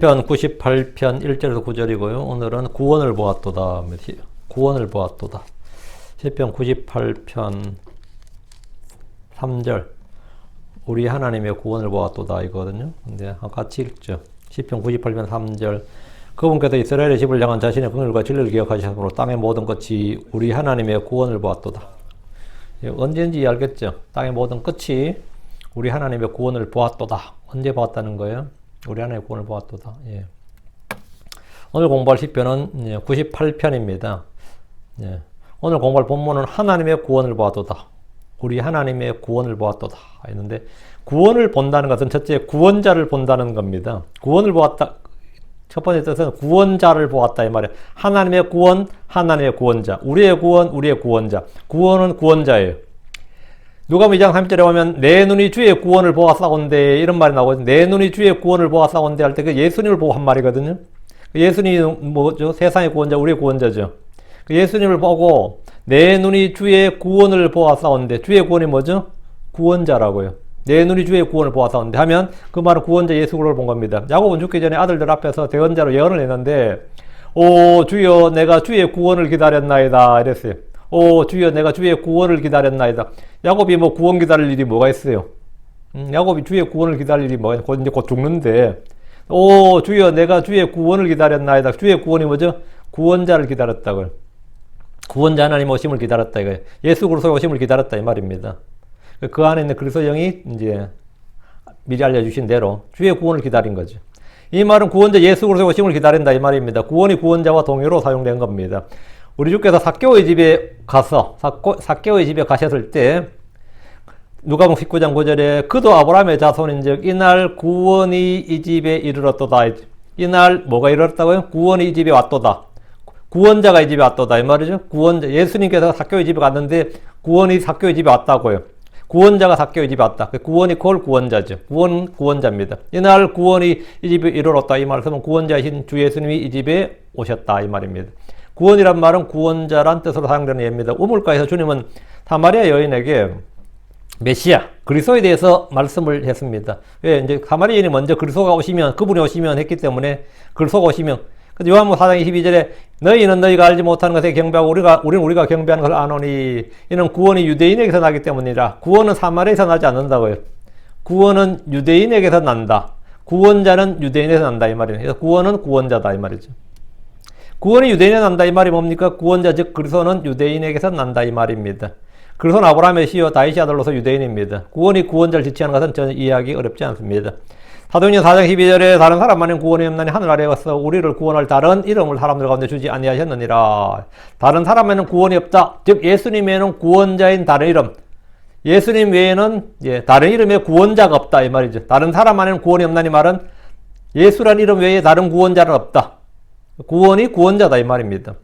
시편 98편 1절에서 9절이고요. 오늘은 구원을 보았도다. 구원을 보았도다. 시편 98편 3절. 우리 하나님의 구원을 보았도다 이거거든요. 근데 같이 읽죠. 시편 98편 3절. 그분께서 이스라엘의 집을 향한 자신의 긍휼과 진리를 기억하시므로 땅의 모든 끝이 우리 하나님의 구원을 보았도다. 언제인지 알겠죠? 땅의 모든 끝이 우리 하나님의 구원을 보았도다. 언제 보았다는 거예요? 우리 하나님의 구원을 보았도다. 예. 오늘 공부할 시편은 98편입니다. 예. 오늘 공부할 본문은 하나님의 구원을 보았도다. 우리 하나님의 구원을 보았도다. 했는데 구원을 본다는 것은 첫째 구원자를 본다는 겁니다. 구원을 보았다. 첫 번째 뜻은 구원자를 보았다 이 말이에요. 하나님의 구원, 하나님의 구원자. 우리의 구원, 우리의 구원자. 구원은 구원자예요. 누가복음 2장 3절에 보면 내 눈이 주의 구원을 보았사온데 이런 말이 나오거든요. 내 눈이 주의 구원을 보았사온데 할 때 그 예수님을 보고 한 말이거든요. 예수님이 뭐죠? 세상의 구원자, 우리의 구원자죠. 예수님을 보고 내 눈이 주의 구원을 보았사온데 주의 구원이 뭐죠? 구원자라고요. 내 눈이 주의 구원을 보았사온데 하면 그 말은 구원자 예수 그리스도를 본 겁니다. 야곱은 죽기 전에 아들들 앞에서 대언자로 예언을 했는데 오 주여 내가 주의 구원을 기다렸나이다 이랬어요. 오 주여 내가 주의 구원을 기다렸나이다. 야곱이 뭐 구원 기다릴 일이 뭐가 있어요? 야곱이 주의 구원을 기다릴 일이 뭐가 있어요? 이제 곧 죽는데 오 주여 내가 주의 구원을 기다렸나이다. 주의 구원이 뭐죠? 구원자를 기다렸다고요. 구원자 하나님 오심을 기다렸다 이거예요. 예수 그리스도의 오심을 기다렸다 이 말입니다. 그 안에 있는 그리스도 영이 이제 미리 알려주신 대로 주의 구원을 기다린 거죠. 이 말은 구원자 예수 그리스도의 오심을 기다린다 이 말입니다. 구원이 구원자와 동의로 사용된 겁니다. 우리 주께서 삭개오의 집에 가서 삭개오의 집에 가셨을 때 누가복음 19장 9절에 그도 아브라함의 자손인즉 이날 구원이 이 집에 이르렀도다. 이날 뭐가 이르렀다고요? 구원이 이 집에 왔도다. 구원자가 이 집에 왔도다 이 말이죠. 구원자 예수님께서 삭개오의 집에 갔는데 구원이 삭개오의 집에 왔다고요. 구원자가 삭개오의 집에 왔다. 구원이 그걸 구원자죠. 구원자입니다. 이날 구원이 이 집에 이르렀다 이 말씀은 구원자이신 주 예수님이 이 집에 오셨다 이 말입니다. 구원이란 말은 구원자란 뜻으로 사용되는 예입니다. 우물가에서 주님은 사마리아 여인에게 메시아, 그리스도에 대해서 말씀을 했습니다. 왜? 이제 사마리아 여인이 먼저 그리스도가 오시면, 그분이 오시면 했기 때문에 그리스도가 오시면. 요한복음 4장 22절에 너희는 너희가 알지 못하는 것에 경배하고 우리는 우리가 경배하는 것을 아노니 이는 구원이 유대인에게서 나기 때문이라. 구원은 사마리아에서 나지 않는다고요. 구원은 유대인에게서 난다. 구원자는 유대인에서 난다 이 말이에요. 그래서 구원은 구원자다 이 말이죠. 구원이 유대인에서 난다 이 말이 뭡니까? 구원자 즉 그리스도는 유대인에게서 난다 이 말입니다. 그리스도는 아브라함의 씨요 다윗의 아들로서 유대인입니다. 구원이 구원자를 지칭하는 것은 전혀 이해하기 어렵지 않습니다. 사도행전 4장 12절에 다른 사람만은 구원이 없나니 하늘 아래에 와서 우리를 구원할 다른 이름을 사람들 가운데 주지 아니하셨느니라. 다른 사람에는 구원이 없다. 즉 예수님에는 구원자인 다른 이름. 예수님 외에는 다른 이름의 구원자가 없다 이 말이죠. 다른 사람 안에는 구원이 없나니 말은 예수란 이름 외에 다른 구원자는 없다. 구원이 구원자다 이 말입니다.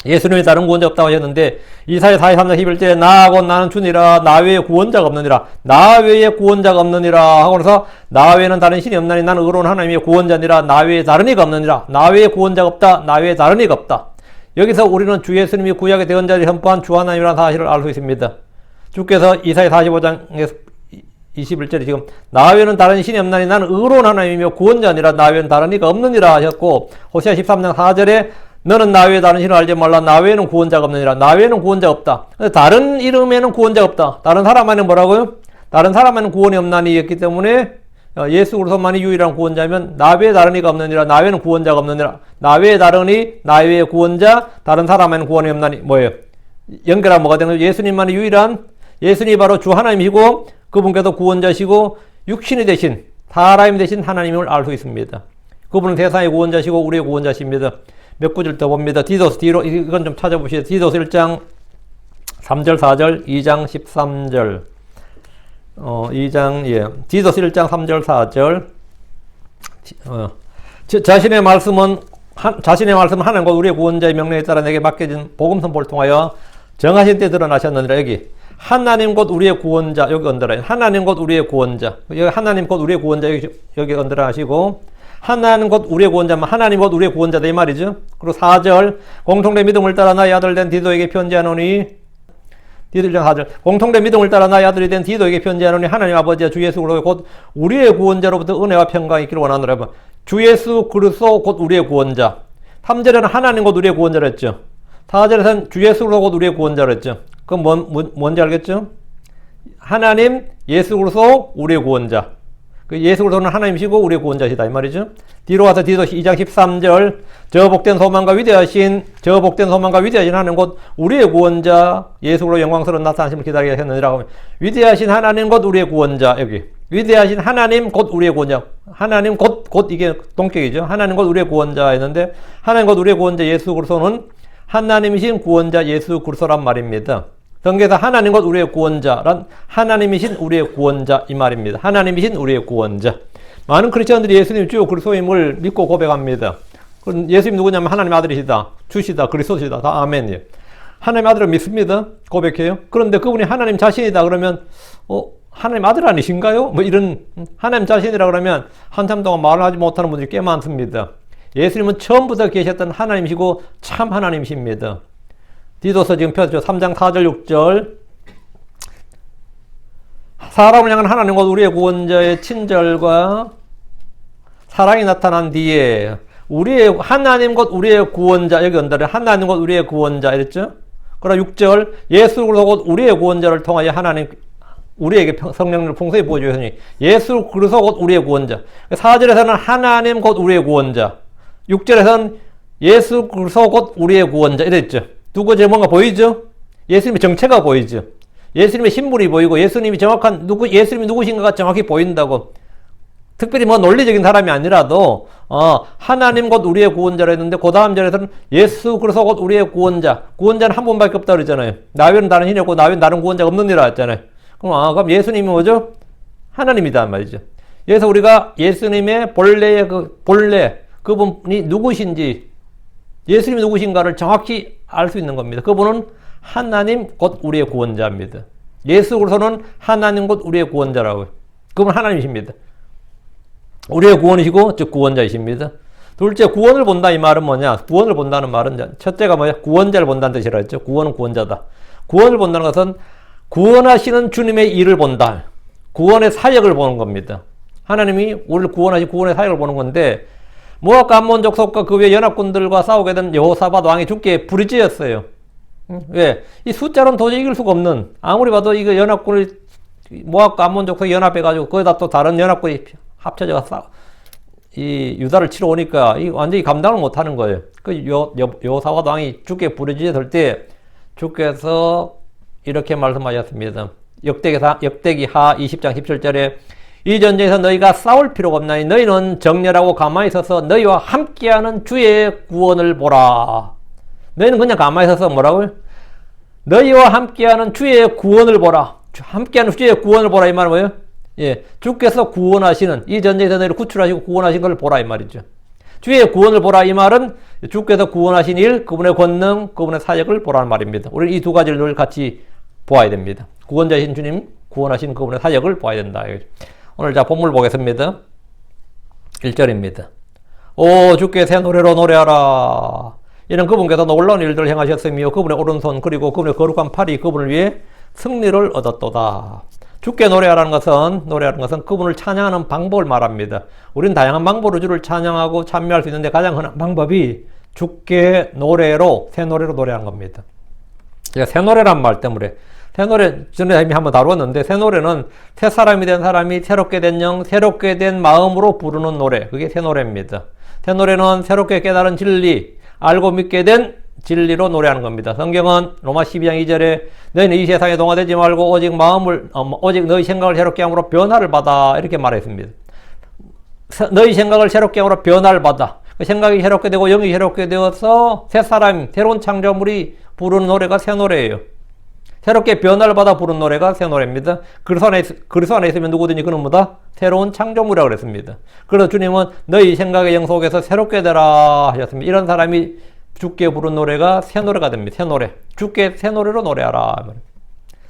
예수님이 다른 구원자 없다고 하셨는데 이사야 43장 11절에 나하고 나는 주니라 나 외에 구원자가 없느니라 나 외에 구원자가 없느니라 하고서 나 외에는 다른 신이 없나니 나는 의로운 하나님의 구원자니라 나 외에 다른 이가 없느니라 나 외에 구원자가 없다 나 외에 다른 이가 없다. 여기서 우리는 주 예수님이 구약의 대언자를 선포한 주 하나님이라는 사실을 알 수 있습니다. 주께서 이사야 45장에서 21절에 지금 나 외에는 다른 신이 없나니 나는 의로운 하나님이며 구원자니라 나 외에는 다른 이가 없느니라 하셨고 호세아 13장 4절에 너는 나 외에 다른 신을 알지 말라 나 외에는 구원자가 없느니라 나 외에는 구원자가 없다. 다른 이름에는 구원자가 없다. 다른 사람 안에는 뭐라고요? 다른 사람 안에는 구원이 없나니 였기 때문에 예수 그리스도만이 유일한 구원자면 나 외에 다른 이가 없느니라 나 외에는 구원자가 없느니라 나 외에 다른 이 나 외에 구원자 다른 사람 안에는 구원이 없나니 뭐예요? 연결하면 뭐가 되는 거예요? 예수님만이 유일한 예수님이 바로 주 하나님이고 그분께서 구원자시고 육신이 되신 사람이 되신 하나님을 알 수 있습니다. 그분은 세상의 구원자시고 우리의 구원자십니다. 몇 구절 더 봅니다. 디도스 뒤로 이건 좀 찾아보시죠. 디도스 1장 3절 4절 2장 13절 2장 디도스 1장 3절 4절 자신의 말씀은 하나님과 우리의 구원자의 명령에 따라 내게 맡겨진 복음 선포를 통하여 정하신 때 드러나셨느니라. 여기 하나님 곧 우리의 구원자 여기 언더라인 하나님 곧 우리의 구원자 여기 하나님 곧 우리의 구원자 여기 언더라 하시고 하나님 곧 우리의 구원자면 하나님 곧 우리의 구원자다 이 말이죠. 그리고 4절 공통된 믿음을 따라 나의 아들 된 디도에게 편지하노니 디도 1장 4절 공통된 믿음을 따라 나의 아들이 된 디도에게 편지하노니 하나님 아버지와 주 예수 그리스도 곧 우리의 구원자로부터 은혜와 평강이 있기를 원하노라. 주 예수 그리스도 곧 우리의 구원자. 3절에는 하나님 곧 우리의 구원자를 했죠. 4절에서는 주 예수 그리스도 곧 우리의 구원자를 했죠. 그건 뭔지 알겠죠? 하나님, 예수 그리스도 우리의 구원자. 그 예수 그리스도는 하나님이시고 우리의 구원자시다 이 말이죠. 뒤로 가서 디도서 2장 13절 저 복된 소망과 위대하신 하나님 곧 우리의 구원자 예수 그리스도 영광스러운 나타나심을 기다리게 하셨느니라 하면 위대하신 하나님 곧 우리의 구원자. 여기 위대하신 하나님 곧 우리의 구원자. 하나님 곧 이게 동격이죠. 하나님 곧 우리의 구원자 했는데 하나님 곧 우리의 구원자 예수 그리스도는 하나님이신 구원자 예수 그리스도란 말입니다. 성경에서 하나님 곧 우리의 구원자란 하나님이신 우리의 구원자 이 말입니다. 하나님이신 우리의 구원자. 많은 크리스천들이 예수님 주 그리스도임을 믿고 고백합니다. 예수님 누구냐면 하나님 아들이시다, 주시다, 그리스도시다. 다 아멘이에요. 하나님 아들을 믿습니다. 고백해요. 그런데 그분이 하나님 자신이다 그러면 하나님 아들 아니신가요? 뭐 이런 하나님 자신이라 그러면 한참 동안 말을 하지 못하는 분들이 꽤 많습니다. 예수님은 처음부터 계셨던 하나님이시고 참 하나님이십니다. 디도서 지금 펴죠. 3장 4절 6절 사람을 향한 하나님 곧 우리의 구원자의 친절과 사랑이 나타난 뒤에 우리의 하나님 곧 우리의 구원자 여기 언더를 하나님 곧 우리의 구원자 이랬죠. 그러나 6절 예수 그리스도 곧 우리의 구원자를 통하여 하나님 우리에게 성령을 풍성히 부어주셨으니 예수 그리스도 곧 우리의 구원자. 4절에서는 하나님 곧 우리의 구원자. 6절에서는 예수 그리스도 곧 우리의 구원자 이랬죠. 두 가지 뭔가 보이죠? 예수님의 정체가 보이죠. 예수님의 신분이 보이고 예수님이 예수님이 누구신가가 정확히 보인다고. 특별히 뭐 논리적인 사람이 아니라도 하나님 곧 우리의 구원자라 했는데 그 다음 절에서는 예수 그리스도 곧 우리의 구원자. 구원자는 한 분밖에 없다 그랬잖아요. 나외는 다른 신이 없고 나외는 다른 구원자가 없느니라 했잖아요. 그럼 예수님이 뭐죠? 하나님이다 말이죠. 그래서 우리가 예수님의 본래 그분이 누구신지 예수님이 누구신가를 정확히 알 수 있는 겁니다. 그분은 하나님 곧 우리의 구원자입니다. 예수 그리스도는 하나님 곧 우리의 구원자라고요. 그분은 하나님이십니다. 우리의 구원이시고 즉 구원자이십니다. 둘째 구원을 본다 이 말은 뭐냐? 구원을 본다는 말은 첫째가 뭐야? 구원자를 본다는 뜻이라 했죠. 구원은 구원자다. 구원을 본다는 것은 구원하시는 주님의 일을 본다. 구원의 사역을 보는 겁니다. 하나님이 우리를 구원하신 구원의 사역을 보는 건데 모압과 암몬 족속과 그 외 연합군들과 싸우게 된 여호사밧 왕이 죽게 부르짖었어요. 왜? 이 숫자로는 도저히 이길 수가 없는 아무리 봐도 이거 연합군을 모압과 암몬 족속이 연합해가지고 거기다 또 다른 연합군이 합쳐져서 이 유다를 치러 오니까 이 완전히 감당을 못하는 거예요. 그 여호사밧 왕이 죽게 부르짖었을 때 주께서 이렇게 말씀하셨습니다. 역대기하 20장 17절에 이 전쟁에서 너희가 싸울 필요가 없나니 너희는 정렬하고 가만히 서서 너희와 함께하는 주의 구원을 보라. 너희는 그냥 가만히 서서 뭐라고요? 너희와 함께하는 주의 구원을 보라. 함께하는 주의 구원을 보라 이 말은 뭐예요? 예, 주께서 구원하시는 이 전쟁에서 너희를 구출하시고 구원하신 걸 보라 이 말이죠. 주의 구원을 보라 이 말은 주께서 구원하신 일, 그분의 권능, 그분의 사역을 보라는 말입니다. 우리는 이 두 가지를 늘 같이 보아야 됩니다. 구원자이신 주님, 구원하신 그분의 사역을 보아야 된다. 오늘 자 본문을 보겠습니다. 1절입니다. 오 주께 새 노래로 노래하라. 이는 그분께서 놀라운 일들을 행하셨으며 그분의 오른손 그리고 그분의 거룩한 팔이 그분을 위해 승리를 얻었도다. 주께 노래하라는 것은 그분을 찬양하는 방법을 말합니다. 우리는 다양한 방법으로 주를 찬양하고 찬미할 수 있는데 가장 흔한 방법이 주께 노래로 새 노래로 노래하는 겁니다. 제가 새 노래란 말 때문에 새 노래 전에 이미 한번 다루었는데 새 노래는 새 사람이 된 사람이 새롭게 된 영, 새롭게 된 마음으로 부르는 노래. 그게 새 노래입니다. 새 노래는 새롭게 깨달은 진리, 알고 믿게 된 진리로 노래하는 겁니다. 성경은 로마 12장 2절에 너희는 이 세상에 동화되지 말고 오직 너희 생각을 새롭게 함으로 변화를 받아 이렇게 말했습니다. 너희 생각을 새롭게 함으로 변화를 받아. 그 생각이 새롭게 되고 영이 새롭게 되어서 새 사람, 새로운 창조물이 부르는 노래가 새 노래예요. 새롭게 변화를 받아 부른 노래가 새 노래입니다. 그리스도 안에 있으면 누구든지 그는 뭐다? 새로운 창조물이라고 그랬습니다. 그래서 주님은 너희 생각의 영 속에서 새롭게 되라 하셨습니다. 이런 사람이 주께 부른 노래가 새 노래가 됩니다. 새 노래. 주께 새 노래로 노래하라.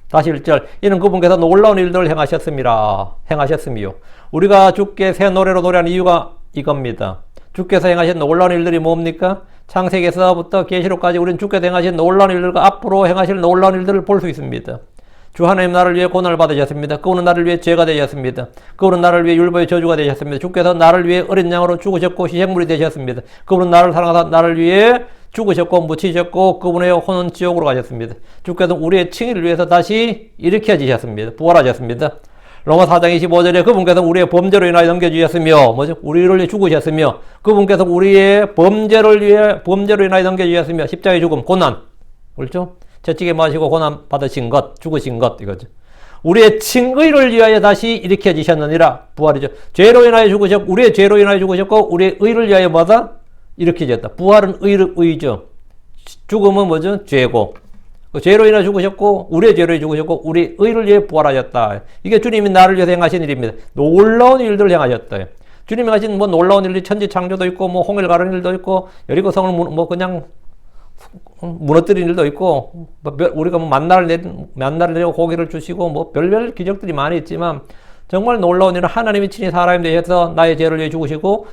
다시 1절. 이는 그분께서 놀라운 일들을 행하셨으며 우리가 주께 새 노래로 노래하는 이유가 이겁니다. 주께서 행하신 놀라운 일들이 뭡니까? 창세기에서부터 계시록까지 우리는 주께서 행하신 놀라운 일들과 앞으로 행하실 놀라운 일들을 볼 수 있습니다. 주 하나님 나를 위해 고난을 받으셨습니다. 그분은 나를 위해 죄가 되셨습니다. 그분은 나를 위해 율법의 저주가 되셨습니다. 주께서 나를 위해 어린 양으로 죽으셨고 희생물이 되셨습니다. 그분은 나를 사랑하사 나를 위해 죽으셨고 묻히셨고 그분의 혼은 지옥으로 가셨습니다. 주께서 우리의 칭의를 위해서 다시 일으켜지셨습니다. 부활하셨습니다. 로마 4장 25절에 그분께서 우리의 범죄로 인하여 넘겨주셨으며 우리를 위해 죽으셨으며 그분께서 우리의 범죄로 인하여 넘겨주셨으며 십자가의 죽음, 고난, 그렇죠? 채찍에 맞으시고 고난 받으신 것, 죽으신 것, 이거죠. 우리의 칭의를 위하여 다시 일으켜지셨느니라. 부활이죠. 죄로 인하여 죽으셨고 우리의 죄로 인하여 죽으셨고 우리의 의를 위하여 뭐다? 일으켜졌다. 부활은 의죠. 죽음은 뭐죠? 죄고. 죄로 인하여 죽으셨고 우리의 죄로 인하여 죽으셨고 우리 의를 위해 부활하셨다. 이게 주님이 나를 위해서 행하신 일입니다. 놀라운 일들을 행하셨다. 주님이 하신 뭐 놀라운 일이 천지 창조도 있고 뭐 홍해를 가르는 일도 있고 여리고성을 뭐 그냥 무너뜨린 일도 있고 우리가 뭐 만나를 내리고 고기를 주시고 뭐 별별 기적들이 많이 있지만 정말 놀라운 일은 하나님이 친히 사람이 되셔서 나의 죄를 위해 죽으시고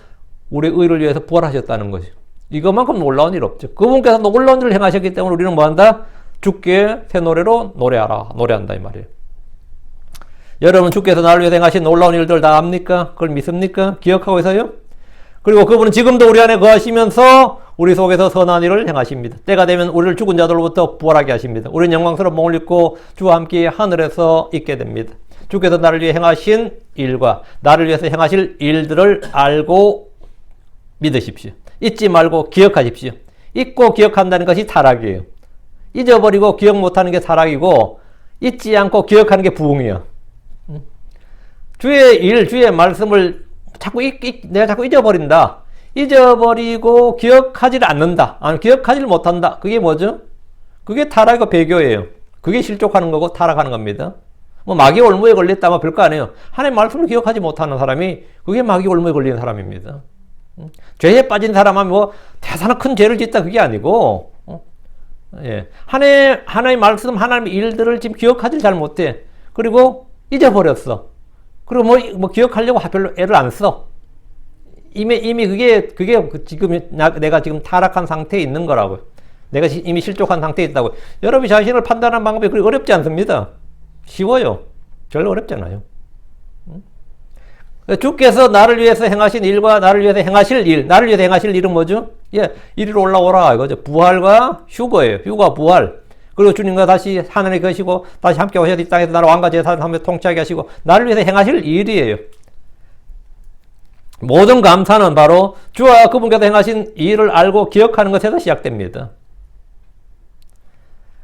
우리 의를 위해서 부활하셨다는 거죠. 이것만큼 놀라운 일 없죠. 그분께서 놀라운 일을 행하셨기 때문에 우리는 뭐한다? 주께 새 노래로 노래한다 이 말이에요. 여러분 주께서 나를 위해 행하신 놀라운 일들 다 압니까? 그걸 믿습니까? 기억하고 있어요? 그리고 그분은 지금도 우리 안에 거하시면서 우리 속에서 선한 일을 행하십니다. 때가 되면 우리를 죽은 자들로부터 부활하게 하십니다. 우리는 영광스러운 몸을 입고 주와 함께 하늘에서 있게 됩니다. 주께서 나를 위해 행하신 일과 나를 위해서 행하실 일들을 알고 믿으십시오. 잊지 말고 기억하십시오. 잊고 기억한다는 것이 타락이에요. 잊어버리고 기억 못하는 게 타락이고 잊지 않고 기억하는 게 부흥이에요. 주의 일, 주의 말씀을 내가 자꾸 잊어버린다. 잊어버리고 기억하지를 않는다. 아니, 기억하지를 못한다. 그게 뭐죠? 그게 타락이고 배교예요. 그게 실족하는 거고 타락하는 겁니다. 뭐 마귀 올무에 걸렸다 뭐 별거 아니에요. 하나님의 말씀을 기억하지 못하는 사람이 그게 마귀 올무에 걸리는 사람입니다. 죄에 빠진 사람은 뭐 대단한 큰 죄를 짓다 그게 아니고 예. 하나님의 말씀, 하나님의 일들을 지금 기억하지 잘 못해. 그리고 잊어버렸어. 그리고 뭐 기억하려고 별로 애를 안 써. 이미 그게 지금 내가 지금 타락한 상태에 있는 거라고요. 내가 이미 실족한 상태에 있다고. 여러분이 자신을 판단하는 방법이 그렇게 어렵지 않습니다. 쉬워요. 별로 어렵잖아요. 주께서 나를 위해서 행하신 일과 나를 위해서 행하실 일, 나를 위해서 행하실 일은 뭐죠? 예, 이리로 올라오라 이거죠. 부활과 휴거예요. 휴가 부활. 그리고 주님과 다시 하늘에 계시고 다시 함께 오셔서 이 땅에서 나를 왕과 제사를 하며 통치하게 하시고 나를 위해서 행하실 일이에요. 모든 감사는 바로 주와 그분께서 행하신 일을 알고 기억하는 것에서 시작됩니다.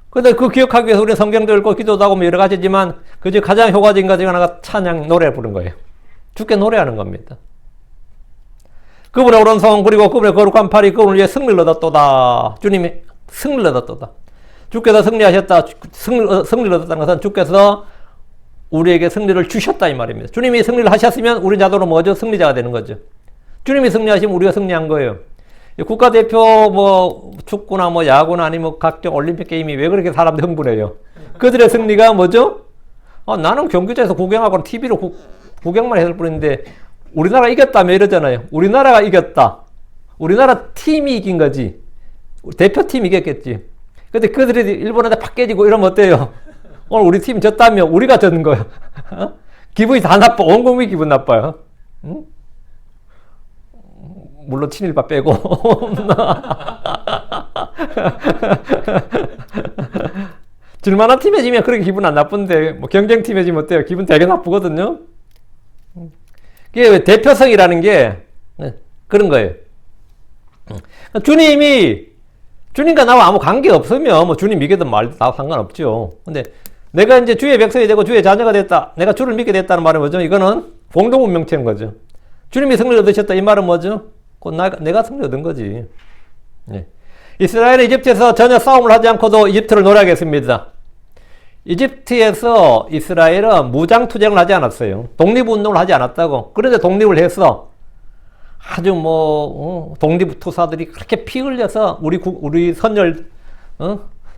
근데 그 기억하기 위해서 우리는 성경도 읽고 기도도 하고 뭐 여러 가지지만 그중 가장 효과적인 것 중에 하나가 찬양 노래를 부르는 거예요. 주께 노래하는 겁니다. 그분의 오른손 그리고 그분의 거룩한 팔이 그분을 위해 승리를 얻었도다. 주님이 승리를 얻었도다. 주께서 승리하셨다. 승리를 얻었다는 것은 주께서 우리에게 승리를 주셨다 이 말입니다. 주님이 승리를 하셨으면 우리 자도로 뭐죠? 승리자가 되는 거죠. 주님이 승리하시면 우리가 승리한 거예요. 국가대표 뭐 축구나 뭐 야구나 아니면 각종 올림픽 게임이 왜 그렇게 사람들 흥분해요? 그들의 승리가 뭐죠? 나는 경기장에서 구경하고 TV로 구경만 했을 뿐인데 우리나라 이겼다며 이러잖아요. 우리나라가 이겼다. 우리나라 팀이 이긴 거지. 대표팀이 이겼겠지. 근데 그들이 일본한테 팍 깨지고 이러면 어때요? 오늘 우리 팀 졌다며 우리가 졌는 거야. 기분이 다 나빠. 온 국민이 기분 나빠요. 응? 물론 친일파 빼고. 질만한 팀에 지면 그렇게 기분 안 나쁜데 뭐 경쟁팀에 지면 어때요? 기분 되게 나쁘거든요. 이게 왜 대표성이라는 게 그런 거예요. 주님과 나와 아무 관계 없으면 뭐 주님 믿게든 말든 다 상관없죠. 근데 내가 이제 주의 백성이 되고 주의 자녀가 됐다. 내가 주를 믿게 됐다는 말은 뭐죠? 이거는 공동운명체인 거죠. 주님이 승리를 얻으셨다. 이 말은 뭐죠? 곧 내가 승리 얻은 거지. 네. 이스라엘은 이집트에서 전혀 싸움을 하지 않고도 이집트를 노래하겠습니다. 이집트에서 이스라엘은 무장투쟁을 하지 않았어요. 독립운동을 하지 않았다고. 그런데 독립을 했어. 아주 독립투사들이 그렇게 피 흘려서 우리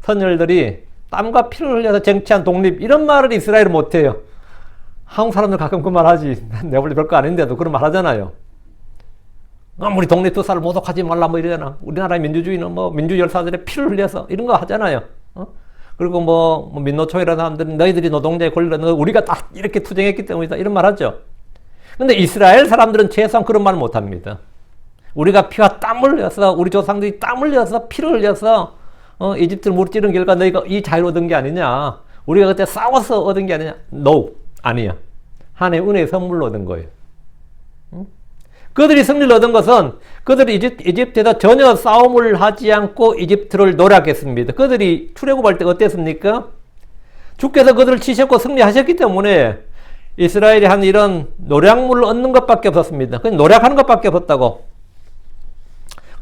선열들이 땀과 피를 흘려서 쟁취한 독립 이런 말을 이스라엘은 못해요. 한국 사람들 가끔 그 말 하지. 내가 원래 별거 아닌데도 그런 말 하잖아요. 우리 독립투사를 모독하지 말라 뭐 이러잖아. 우리나라 민주주의는 뭐 민주열사들의 피를 흘려서 이런 거 하잖아요. 그리고 뭐 민노총이라는 사람들은 너희들이 노동자의 권리를 우리가 다 이렇게 투쟁했기 때문이다. 이런 말 하죠. 근데 이스라엘 사람들은 최소한 그런 말 못 합니다. 우리가 피와 땀을 흘려서, 우리 조상들이 땀을 흘려서, 피를 흘려서, 이집트를 무찌른 결과 너희가 이 자유를 얻은 게 아니냐. 우리가 그때 싸워서 얻은 게 아니냐. No. 아니야. 하나님의 은혜의 선물로 얻은 거예요. 그들이 승리를 얻은 것은 그들이 이집트에서 전혀 싸움을 하지 않고 이집트를 노략했습니다. 그들이 출애굽할 때 어땠습니까? 주께서 그들을 치셨고 승리하셨기 때문에 이스라엘이 한 이런 노략물을 얻는 것밖에 없었습니다. 그냥 노략하는 것밖에 없었다고.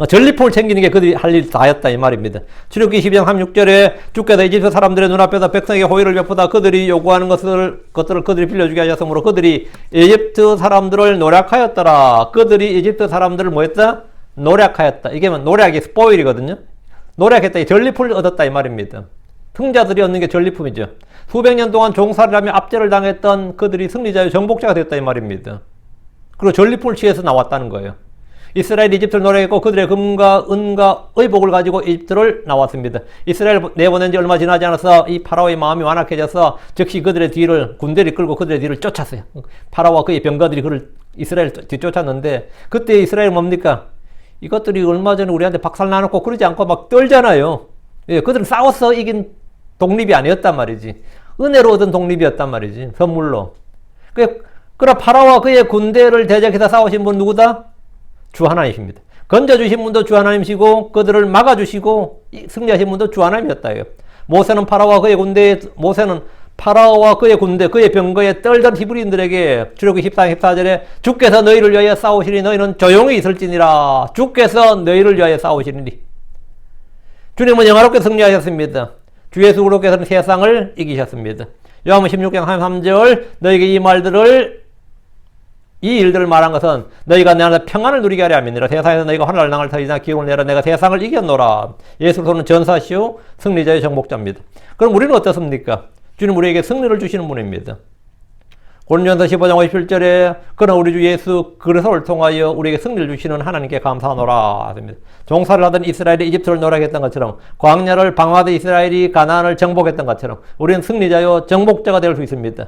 전리품을 챙기는 게 그들이 할 일 다였다 이 말입니다. 출애굽기 12장 36절에 주께서 이집트 사람들의 눈앞에서 백성에게 호의를 베푸다 그들이 요구하는 것들을 그들이 빌려주게 하셨으므로 그들이 이집트 사람들을 노략하였더라. 그들이 이집트 사람들을 뭐 했다? 노략하였다. 이게 노략이 스포일이거든요. 노략했다. 이 전리품을 얻었다 이 말입니다. 승자들이 얻는 게 전리품이죠. 수백 년 동안 종살이를 하며 압제를 당했던 그들이 승리자의 정복자가 됐다 이 말입니다. 그리고 전리품을 취해서 나왔다는 거예요. 이스라엘이 이집트를 노략했고 그들의 금과 은과 의복을 가지고 이집트를 나왔습니다. 이스라엘 내보낸 지 얼마 지나지 않아서 이 파라오의 마음이 완악해져서 즉시 그들의 뒤를 군대를 끌고 그들의 뒤를 쫓았어요. 파라오와 그의 병거들이 그를 이스라엘 뒤쫓았는데 그때 이스라엘 뭡니까? 이것들이 얼마 전에 우리한테 박살 나놓고 그러지 않고 막 떨잖아요. 예, 그들은 싸워서 이긴 독립이 아니었단 말이지. 은혜로 얻은 독립이었단 말이지. 선물로. 그러나 파라오와 그의 군대를 대적해서 싸우신 분 누구다? 주 하나님입니다. 건져주신 분도 주 하나님이시고 그들을 막아주시고 승리하신 분도 주 하나님이었다. 모세는 파라오와 그의 군대, 그의 병거에 떨던 히브리인들에게 출애굽기 14장 14절에 주께서 너희를 위하여 싸우시니 너희는 조용히 있을지니라. 주께서 너희를 위하여 싸우시니. 주님은 영화롭게 승리하셨습니다. 주 예수 그리스도께서는 세상을 이기셨습니다. 요한복음 16장 33절 너희에게 이 일들을 말한 것은 너희가 내 안에서 평안을 누리게 하려 함이니라. 세상에서 너희가 환난을 당할 터이나 기운을 내라. 내가 세상을 이겼노라. 예수 그리스도는 전사시요 승리자의 정복자입니다. 그럼 우리는 어떻습니까? 주님 우리에게 승리를 주시는 분입니다. 고린도전서 15장 57절에 그러나 우리 주 예수 그리스도를 통하여 우리에게 승리를 주시는 하나님께 감사하노라 하십니다. 종살을 하던 이스라엘이 이집트를 노략했던 것처럼 광야를 방황하던 이스라엘이 가나안을 정복했던 것처럼 우리는 승리자요 정복자가 될 수 있습니다.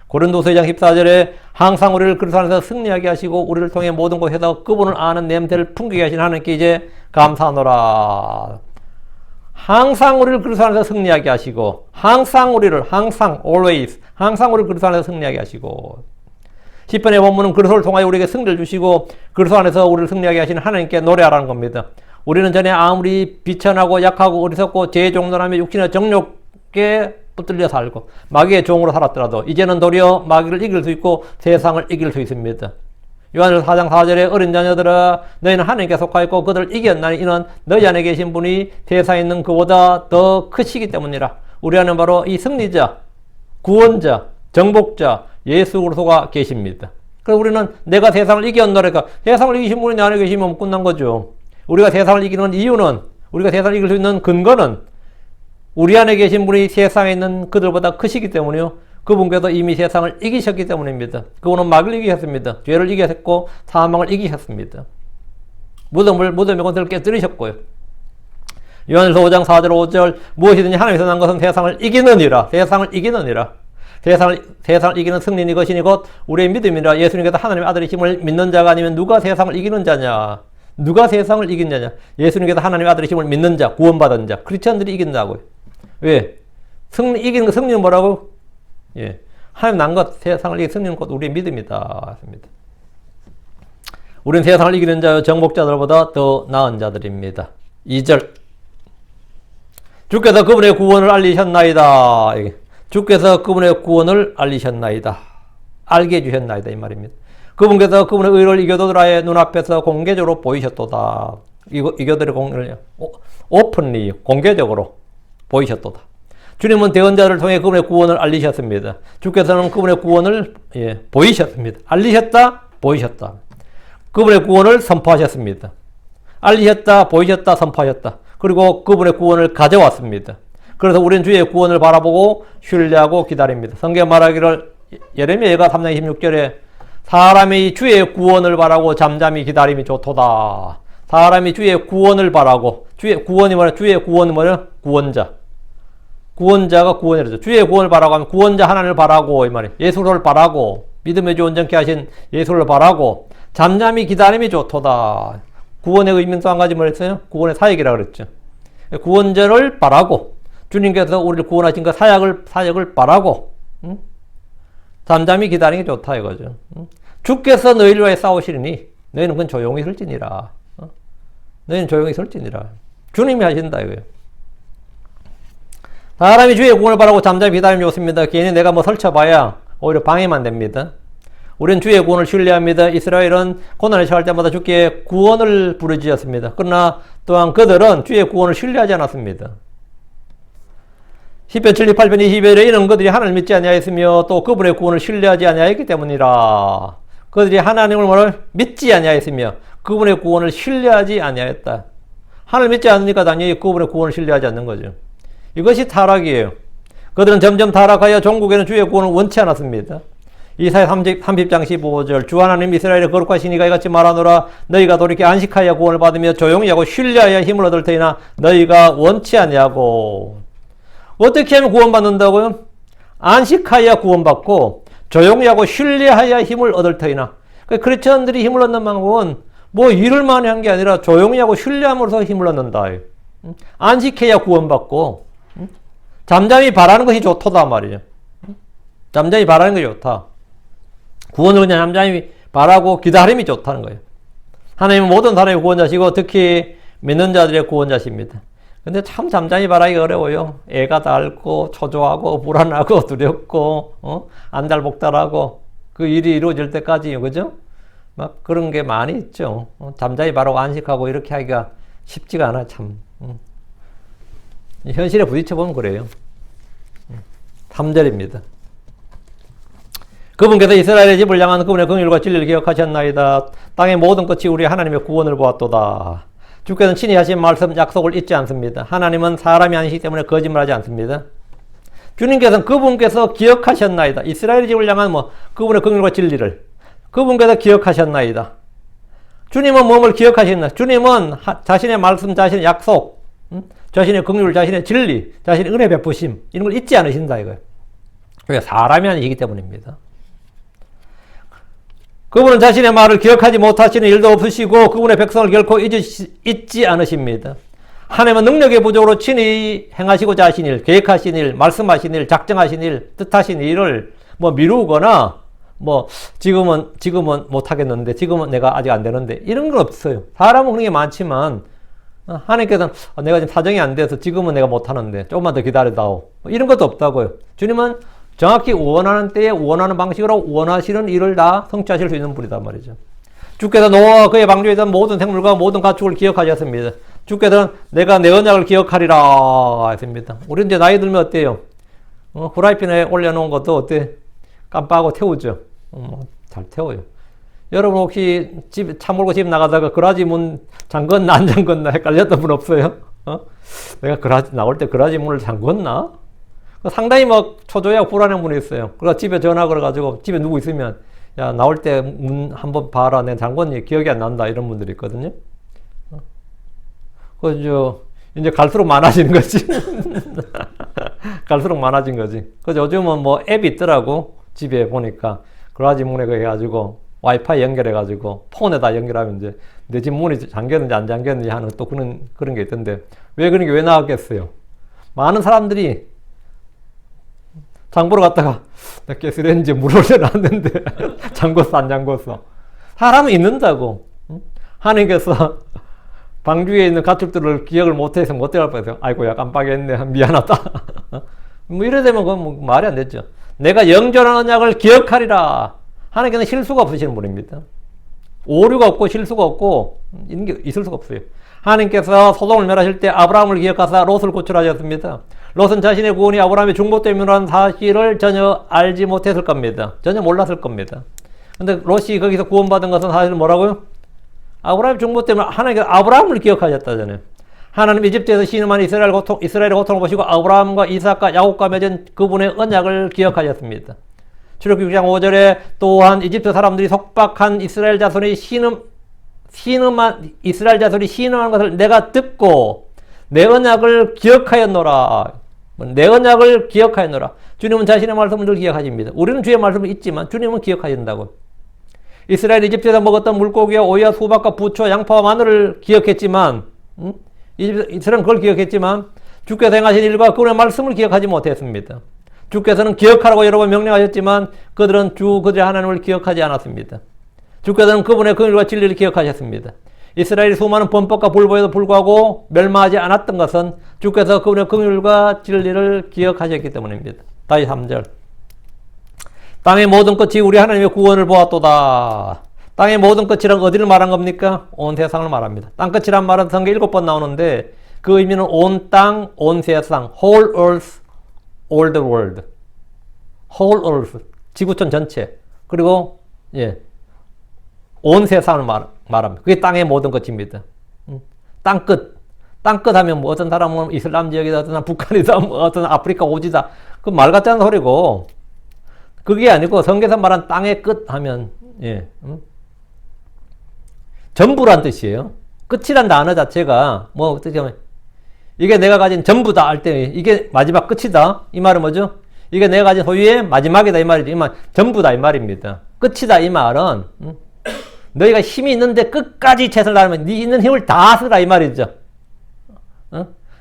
고린도서 2장 14절에 항상 우리를 그리스도 안에서 승리하게 하시고 우리를 통해 모든 곳에서 그분을 아는 냄새를 풍기게 하신 하나님께 이제 감사하노라. 항상 우리를 그리스도 안에서 승리하게 하시고 always 항상 우리를 그리스도 안에서 승리하게 하시고 시편의 본문은 그리스도를 통하여 우리에게 승리를 주시고 그리스도 안에서 우리를 승리하게 하시는 하나님께 노래하라는 겁니다. 우리는 전에 아무리 비천하고 약하고 어리석고 죄종론하며 육신의 정욕에 붙들려 살고 마귀의 종으로 살았더라도 이제는 도리어 마귀를 이길 수 있고 세상을 이길 수 있습니다. 요한일서 4장 4절에 어린 자녀들아 너희는 하나님께 속하였고 그들을 이겼나니 이는 너희 안에 계신 분이 세상에 있는 그보다 더 크시기 때문이라. 우리 안에 바로 이 승리자, 구원자, 정복자 예수 그리스도가 계십니다. 그래서 우리는 내가 세상을 이겼노래가 세상을 이기신 분이 내 안에 계시면 끝난 거죠. 우리가 세상을 이기는 이유는 우리가 세상을 이길 수 있는 근거는 우리 안에 계신 분이 세상에 있는 그들보다 크시기 때문이요. 그분께서 이미 세상을 이기셨기 때문입니다. 그분은 마귀를 이기셨습니다. 죄를 이기셨고 사망을 이기셨습니다. 무덤의 권세를 깨뜨리셨고요. 요한일서 5장 4절 5절 무엇이든지 하나님에서 난 것은 세상을 이기느니라. 세상을 이기는 승리니 것이니 곧 우리의 믿음이라. 예수님께서 하나님의 아들이심을 믿는 자가 아니면 누가 세상을 이기는 자냐. 누가 세상을 이긴 자냐. 예수님께서 하나님의 아들이심을 믿는 자, 구원받은 자, 크리스천들이 이긴다고요. 왜? 이기는 거 승리는 뭐라고? 예. 하나님 난 것, 세상을 이기는 승리는 곧 우리의 믿음이다. 우리는 세상을 이기는 자요, 정복자들보다 더 나은 자들입니다. 2절. 주께서 그분의 구원을 알리셨나이다. 주께서 그분의 구원을 알리셨나이다. 알게 해주셨나이다. 이 말입니다. 그분께서 그분의 의를 이교도들의 눈앞에서 공개적으로 보이셨도다. 이교도들의 공의를 오픈리, 공개적으로 보이셨도다. 주님은 대언자를 통해 그분의 구원을 알리셨습니다. 주께서는 그분의 구원을 보이셨습니다. 알리셨다, 보이셨다. 그분의 구원을 선포하셨습니다. 알리셨다, 보이셨다, 선포하셨다. 그리고 그분의 구원을 가져왔습니다. 그래서 우리는 주의 구원을 바라보고 신뢰하고 기다립니다. 성경 말하기를 예레미야가 3장 26절에 사람이 주의 구원을 바라고 잠잠히 기다림이 좋도다. 사람이 주의 구원을 바라고 주의 구원은 뭐냐? 구원자. 구원자가 구원이라죠. 주의 구원을 바라고 하면 구원자 하나님을 바라고 이 말이에요. 예수를 바라고 믿음의 주 온전케 하신 예수를 바라고 잠잠히 기다림이 좋도다. 구원의 의미는 또 한 가지 뭐랬어요? 구원의 사역이라고 그랬죠. 구원자를 바라고 주님께서 우리를 구원하신 그 사역을 바라고 잠잠히 기다리는 게 좋다 이거죠. 주께서 너희를 위해 싸우시리니 너희는 그건 조용히 설지니라. 너희는 조용히 설지니라. 주님이 하신다 이거예요. 사람이 주의 구원을 바라고 잠잠히 기다리면 좋습니다. 괜히 내가 뭐 설쳐봐야 오히려 방해만 됩니다. 우리는 주의 구원을 신뢰합니다. 이스라엘은 고난에 처할 때마다 주께 구원을 부르짖었습니다. 그러나 또한 그들은 주의 구원을 신뢰하지 않았습니다. 시편 78편 20절에 이는 그들이 하나님을 믿지 아니하였으며 또 그분의 구원을 신뢰하지 아니하였기 때문이라. 그들이 하나님을 믿지 아니하였으며 그분의 구원을 신뢰하지 아니하였다. 하나님을 믿지 않으니까 당연히 그분의 구원을 신뢰하지 않는 거죠. 이것이 타락이에요. 그들은 점점 타락하여 종국에는 주의 구원을 원치 않았습니다. 이사야 30장 15절 주 하나님 이스라엘의 거룩하신 이가 이같이 말하노라. 너희가 돌이켜 안식하여 구원을 받으며 조용히 하고 신뢰하여 힘을 얻을 테이나 너희가 원치 아니하고. 어떻게 하면 구원받는다고요? 안식하여 구원받고 조용히 하고 신뢰하여 힘을 얻을 터이나. 크리스천들이 힘을 얻는 방법은 뭐 일을 많이 한 게 아니라 조용히 하고 신뢰함으로써 힘을 얻는다. 안식해야 구원받고 잠잠히 바라는 것이 좋다 말이죠. 잠잠히 바라는 것이 좋다. 구원을 그냥 잠잠히 바라고 기다림이 좋다는 거예요. 하나님은 모든 사람의 구원자시고 특히 믿는 자들의 구원자십니다. 근데 참 잠잠히 바라기가 어려워요. 애가 닳고 초조하고 불안하고 두렵고 안달복달하고 그 일이 이루어질 때까지 그죠? 막 그런 게 많이 있죠. 잠잠히 바라고 안식하고 이렇게 하기가 쉽지가 않아 참. 현실에 부딪혀보면 그래요. 3절입니다. 그분께서 이스라엘의 집을 향한 그분의 긍휼과 진리를 기억하셨나이다. 땅의 모든 끝이 우리 하나님의 구원을 보았도다. 주께서는 친히 하신 말씀 약속을 잊지 않습니다. 하나님은 사람이 아니시기 때문에 거짓말하지 않습니다. 주님께서는 그분께서 기억하셨나이다. 이스라엘의 집을 향한 그분의 긍휼과 진리를 그분께서 기억하셨나이다. 주님은 무엇을 기억하셨나? 주님은 자신의 말씀, 자신의 약속, 자신의 긍휼, 자신의 진리, 자신의 은혜 베푸심 이런 걸 잊지 않으신다 이거예요. 그게 사람이 아니시기 때문입니다. 그분은 자신의 말을 기억하지 못하시는 일도 없으시고 그분의 백성을 결코 잊지 않으십니다. 하나님은 능력의 부족으로 친히 행하시고자 하신 일, 계획하신 일, 말씀하신 일, 작정하신 일, 뜻하신 일을 미루거나 지금은 못하겠는데 지금은 내가 아직 안 되는데 이런 건 없어요. 사람은 그런 게 많지만 하나님께서는 내가 지금 사정이 안 돼서 지금은 내가 못하는데 조금만 더 기다려다오 이런 것도 없다고요. 주님은 정확히 원하는 때에 원하는 방식으로 원하시는 일을 다 성취하실 수 있는 분이단 말이죠. 주께서 노아와 그의 방주에 있던 모든 생물과 모든 가축을 기억하셨습니다. 주께서는 내가 내 언약을 기억하리라 했습니다. 우리 이제 나이 들면 어때요? 후라이팬에 올려놓은 것도 어때? 깜빡하고 태우죠. 잘 태워요. 여러분 혹시 차 몰고 집 나가다가 그라지 문 잠궜나 안 잠궜나 헷갈렸던 분 없어요? 내가 나올 때 그라지 문을 잠궜나? 상당히 초조해하고 불안한 분이 있어요. 그래서 집에 전화 걸어가지고 집에 누구 있으면 야 나올 때 문 한번 봐라 내가 잠궜니 기억이 안 난다 이런 분들이 있거든요. 그래서 이제 갈수록 많아지는 거지. 갈수록 많아진 거지. 그래서 요즘은 앱이 있더라고. 집에 보니까 그라지 문에 해가지고 와이파이 연결해가지고 폰에다 연결하면 이제 내 집 문이 잠겼는지 안 잠겼는지 하는 또 그런 게 있던데 왜 그런 게 왜 나왔겠어요? 많은 사람들이 장 보러 갔다가 나 가스레인지에 물 올려놨는데 잠궜어 안 잠궜어. 사람은 잊는다고. 하나님께서 방주에 있는 가축들을 기억을 못해서 못 대할 뻔해서 아이고야 깜빡했네 미안하다. 이래 되면 그건 말이 안 되죠. 내가 영존한 언약을 기억하리라. 하나님께서는 실수가 없으시는 분입니다. 오류가 없고 실수가 없고 이런 게 있을 수가 없어요. 하나님께서 소돔을 멸하실 때 아브라함을 기억하사 롯을 구출하셨습니다. 롯은 자신의 구원이 아브라함의 중보 때문이라는 사실을 전혀 알지 못했을 겁니다. 전혀 몰랐을 겁니다. 근데 롯이 거기서 구원받은 것은 사실 뭐라고요? 아브라함의 중보 때문에 하나님께서 아브라함을 기억하셨다잖아요. 하나님 이집트에서 신음한 이스라엘의 고통을 보시고 아브라함과 이삭과 야곱과 맺은 그분의 언약을 기억하셨습니다. 출애굽기 6장 5절에 또한 이집트 사람들이 속박한 이스라엘 자손이 신음한 것을 내가 듣고 내 언약을 기억하였노라. 내 언약을 기억하였노라. 주님은 자신의 말씀을 늘 기억하십니다. 우리는 주의 말씀을 잊지만 주님은 기억하신다고. 이스라엘 이집트에서 먹었던 물고기와 오이와 수박과 부추와 양파와 마늘을 기억했지만, 이스라엘은 그걸 기억했지만 주께서 행하신 일과 그분의 말씀을 기억하지 못했습니다. 주께서는 기억하라고 여러 번 명령하셨지만 그들은 그들의 하나님을 기억하지 않았습니다. 주께서는 그분의 긍휼과 진리를 기억하셨습니다. 이스라엘이 수많은 범법과 불법에도 불구하고 멸망하지 않았던 것은 주께서 그분의 긍휼과 진리를 기억하셨기 때문입니다. 다시 3절. 땅의 모든 끝이 우리 하나님의 구원을 보았도다. 땅의 모든 끝이란 어디를 말한 겁니까? 온 세상을 말합니다. 땅 끝이란 말은 성경에 7번 나오는데 그 의미는 온 땅, 온 세상, whole earth, all the world. whole earth, 지구촌 전체. 그리고 온 세상을 말합니다. 그게 땅의 모든 끝입니다. 땅 끝. 땅 끝 하면 뭐 어떤 사람은 이슬람 지역이다, 어떤 사람은 북한이다, 뭐 어떤 아프리카 오지다. 그 말 같지 않은 소리고. 그게 아니고 성경에서 말한 땅의 끝 하면 전부란 뜻이에요. 끝이란 단어 자체가 뭐 어떻게 하면 이게 내가 가진 전부다 할 때 이게 마지막 끝이다. 이 말은 뭐죠? 이게 내가 가진 소유의 마지막이다 이 말이죠. 이 말 전부다 이 말입니다. 끝이다 이 말은 너희가 힘이 있는데 끝까지 최선을 다하면 네 있는 힘을 다 쓰라 이 말이죠.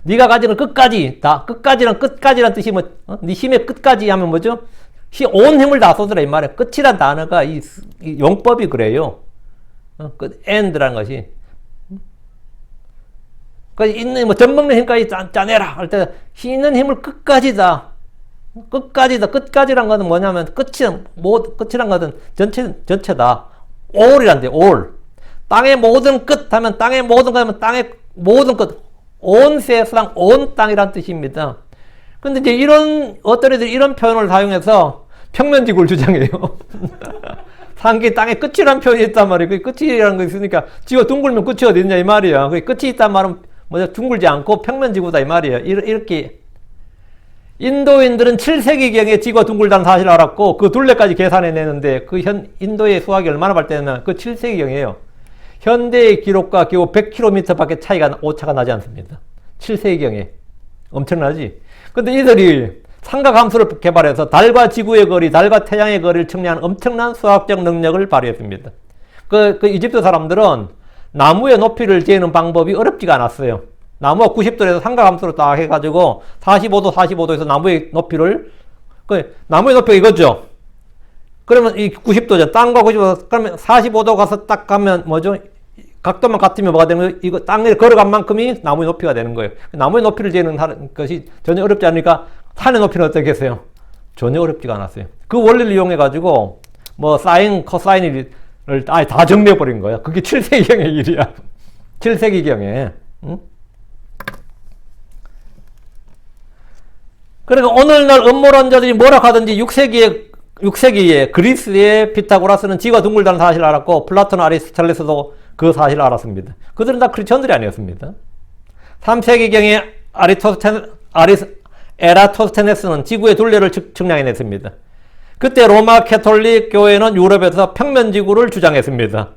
네가 가지는 끝까지 다 끝까지란 뜻이 뭐 네 힘의 끝까지 하면 뭐죠? 온 힘을 다 쏟으라 이 말이에요. 끝이란 단어가 이 용법이 그래요. 끝 end라는 것이. 그 있는 뭐 젖먹는 힘까지 짜내라 할 때 있는 힘을 끝까지다. 끝까지란 것은 뭐냐면 끝이란 것은 전체다. all이란데 all. 땅의 모든 끝 하면 땅의 모든 것 하면 땅의 모든 끝. 온 세상 온 땅이란 뜻입니다. 근데 이제 어떤 애들이 이런 표현을 사용해서 평면지구를 주장해요. 상기 땅에 끝이란 표현이 있단 말이에요. 그 끝이라는 거 있으니까 지구가 둥글면 끝이 어디 있냐 이 말이야. 그 끝이 있단 말은 뭐냐 둥글지 않고 평면지구다 이 말이에요. 이렇게 인도인들은 7세기경에 지구가 둥글다는 사실을 알았고 그 둘레까지 계산해내는데 그 인도의 수학이 얼마나 발달했냐면 그 7세기경이에요. 현대의 기록과 겨우 100km밖에 오차가 나지 않습니다. 7세기경에. 엄청나지? 근데 이들이 삼각함수를 개발해서 달과 지구의 거리, 달과 태양의 거리를 측량하는 엄청난 수학적 능력을 발휘했습니다. 그 이집트 사람들은 나무의 높이를 재는 방법이 어렵지가 않았어요. 나무가 90도에서 삼각함수로 딱 해가지고 45도에서 나무의 높이를 나무의 높이가 이거죠. 그러면 이 90도죠. 땅과 90도 그러면 45도 가서 딱 가면 뭐죠? 각도만 같으면 뭐가 되는 거예요? 이거 땅에 걸어간 만큼이 나무의 높이가 되는 거예요. 나무의 높이를 재는 것이 전혀 어렵지 않으니까 산의 높이는 어떻겠어요? 전혀 어렵지가 않았어요. 그 원리를 이용해가지고 뭐 사인, 코사인을 아예 다 정리해버린 거예요. 그게 7세기경의 일이야. 7세기경에. 응? 그러니까 오늘날 음모론자들이 뭐라 하든지 6세기에 그리스의 피타고라스는 지구가 둥글다는 사실을 알았고 플라톤 아리스토텔레스도 그 사실을 알았습니다. 그들은 다 크리스천들이 아니었습니다. 3세기경에 에라토스테네스는 지구의 둘레를 측량해냈습니다. 그때 로마 캐톨릭 교회는 유럽에서 평면지구를 주장했습니다.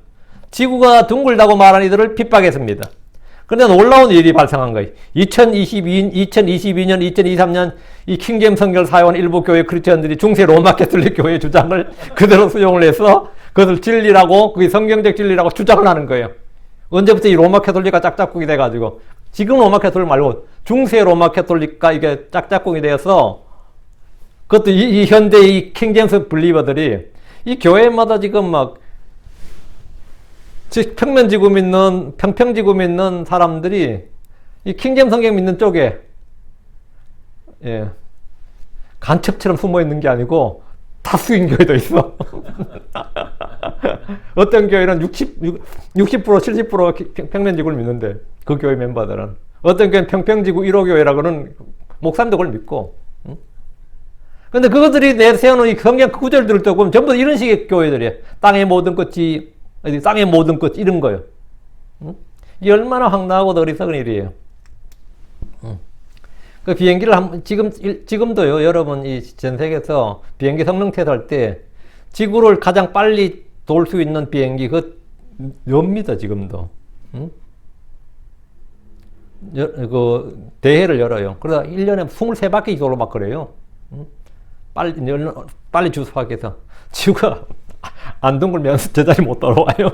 지구가 둥글다고 말한 이들을 핍박했습니다. 그런데 놀라운 일이 발생한 거예요. 2022년, 2023년 이 킹제임스 성경을 사용한 일부 교회 크리스천들이 중세 로마 캐톨릭 교회의 주장을 그대로 수용을 해서 그것을 진리라고, 그게 성경적 진리라고 주장을 하는 거예요. 언제부터 이 로마 캐톨릭가 짝짝꿍이 돼가지고, 지금 로마 캐톨릭 말고 중세 로마 캐톨릭과 이게 짝짝꿍이 되어서, 그것도 이 현대 이 킹제임스 블리버들이 이 교회마다 지금 막 평면지구 믿는, 평평지구 믿는 사람들이 이 킹제임스 성경 믿는 쪽에 간첩처럼 숨어 있는 게 아니고 다수인 교회도 있어. 어떤 교회는 60%, 70% 평면지구를 믿는데 그 교회 멤버들은 어떤 교회는 평평지구 1호 교회라고는 목사님도 그걸 믿고. 근데 그것들이 내세우는 이 성경 구절들을 또 보면 전부 이런 식의 교회들이에요. 땅의 모든 끝이 땅의 모든 것 이런 거예요. 이게 얼마나 황당하고 어리석은 일이에요. 그 비행기를 지금도요, 여러분 이 전 세계에서 비행기 성능 테스트할 때 지구를 가장 빨리 돌 수 있는 비행기 그 엽니다 지금도. 대회를 열어요. 그러다 1년에 23바퀴 이상으로 막 그래요. 빨리 주소하기 위해서. 지구가 안 둥글면 제자리 못 돌아와요.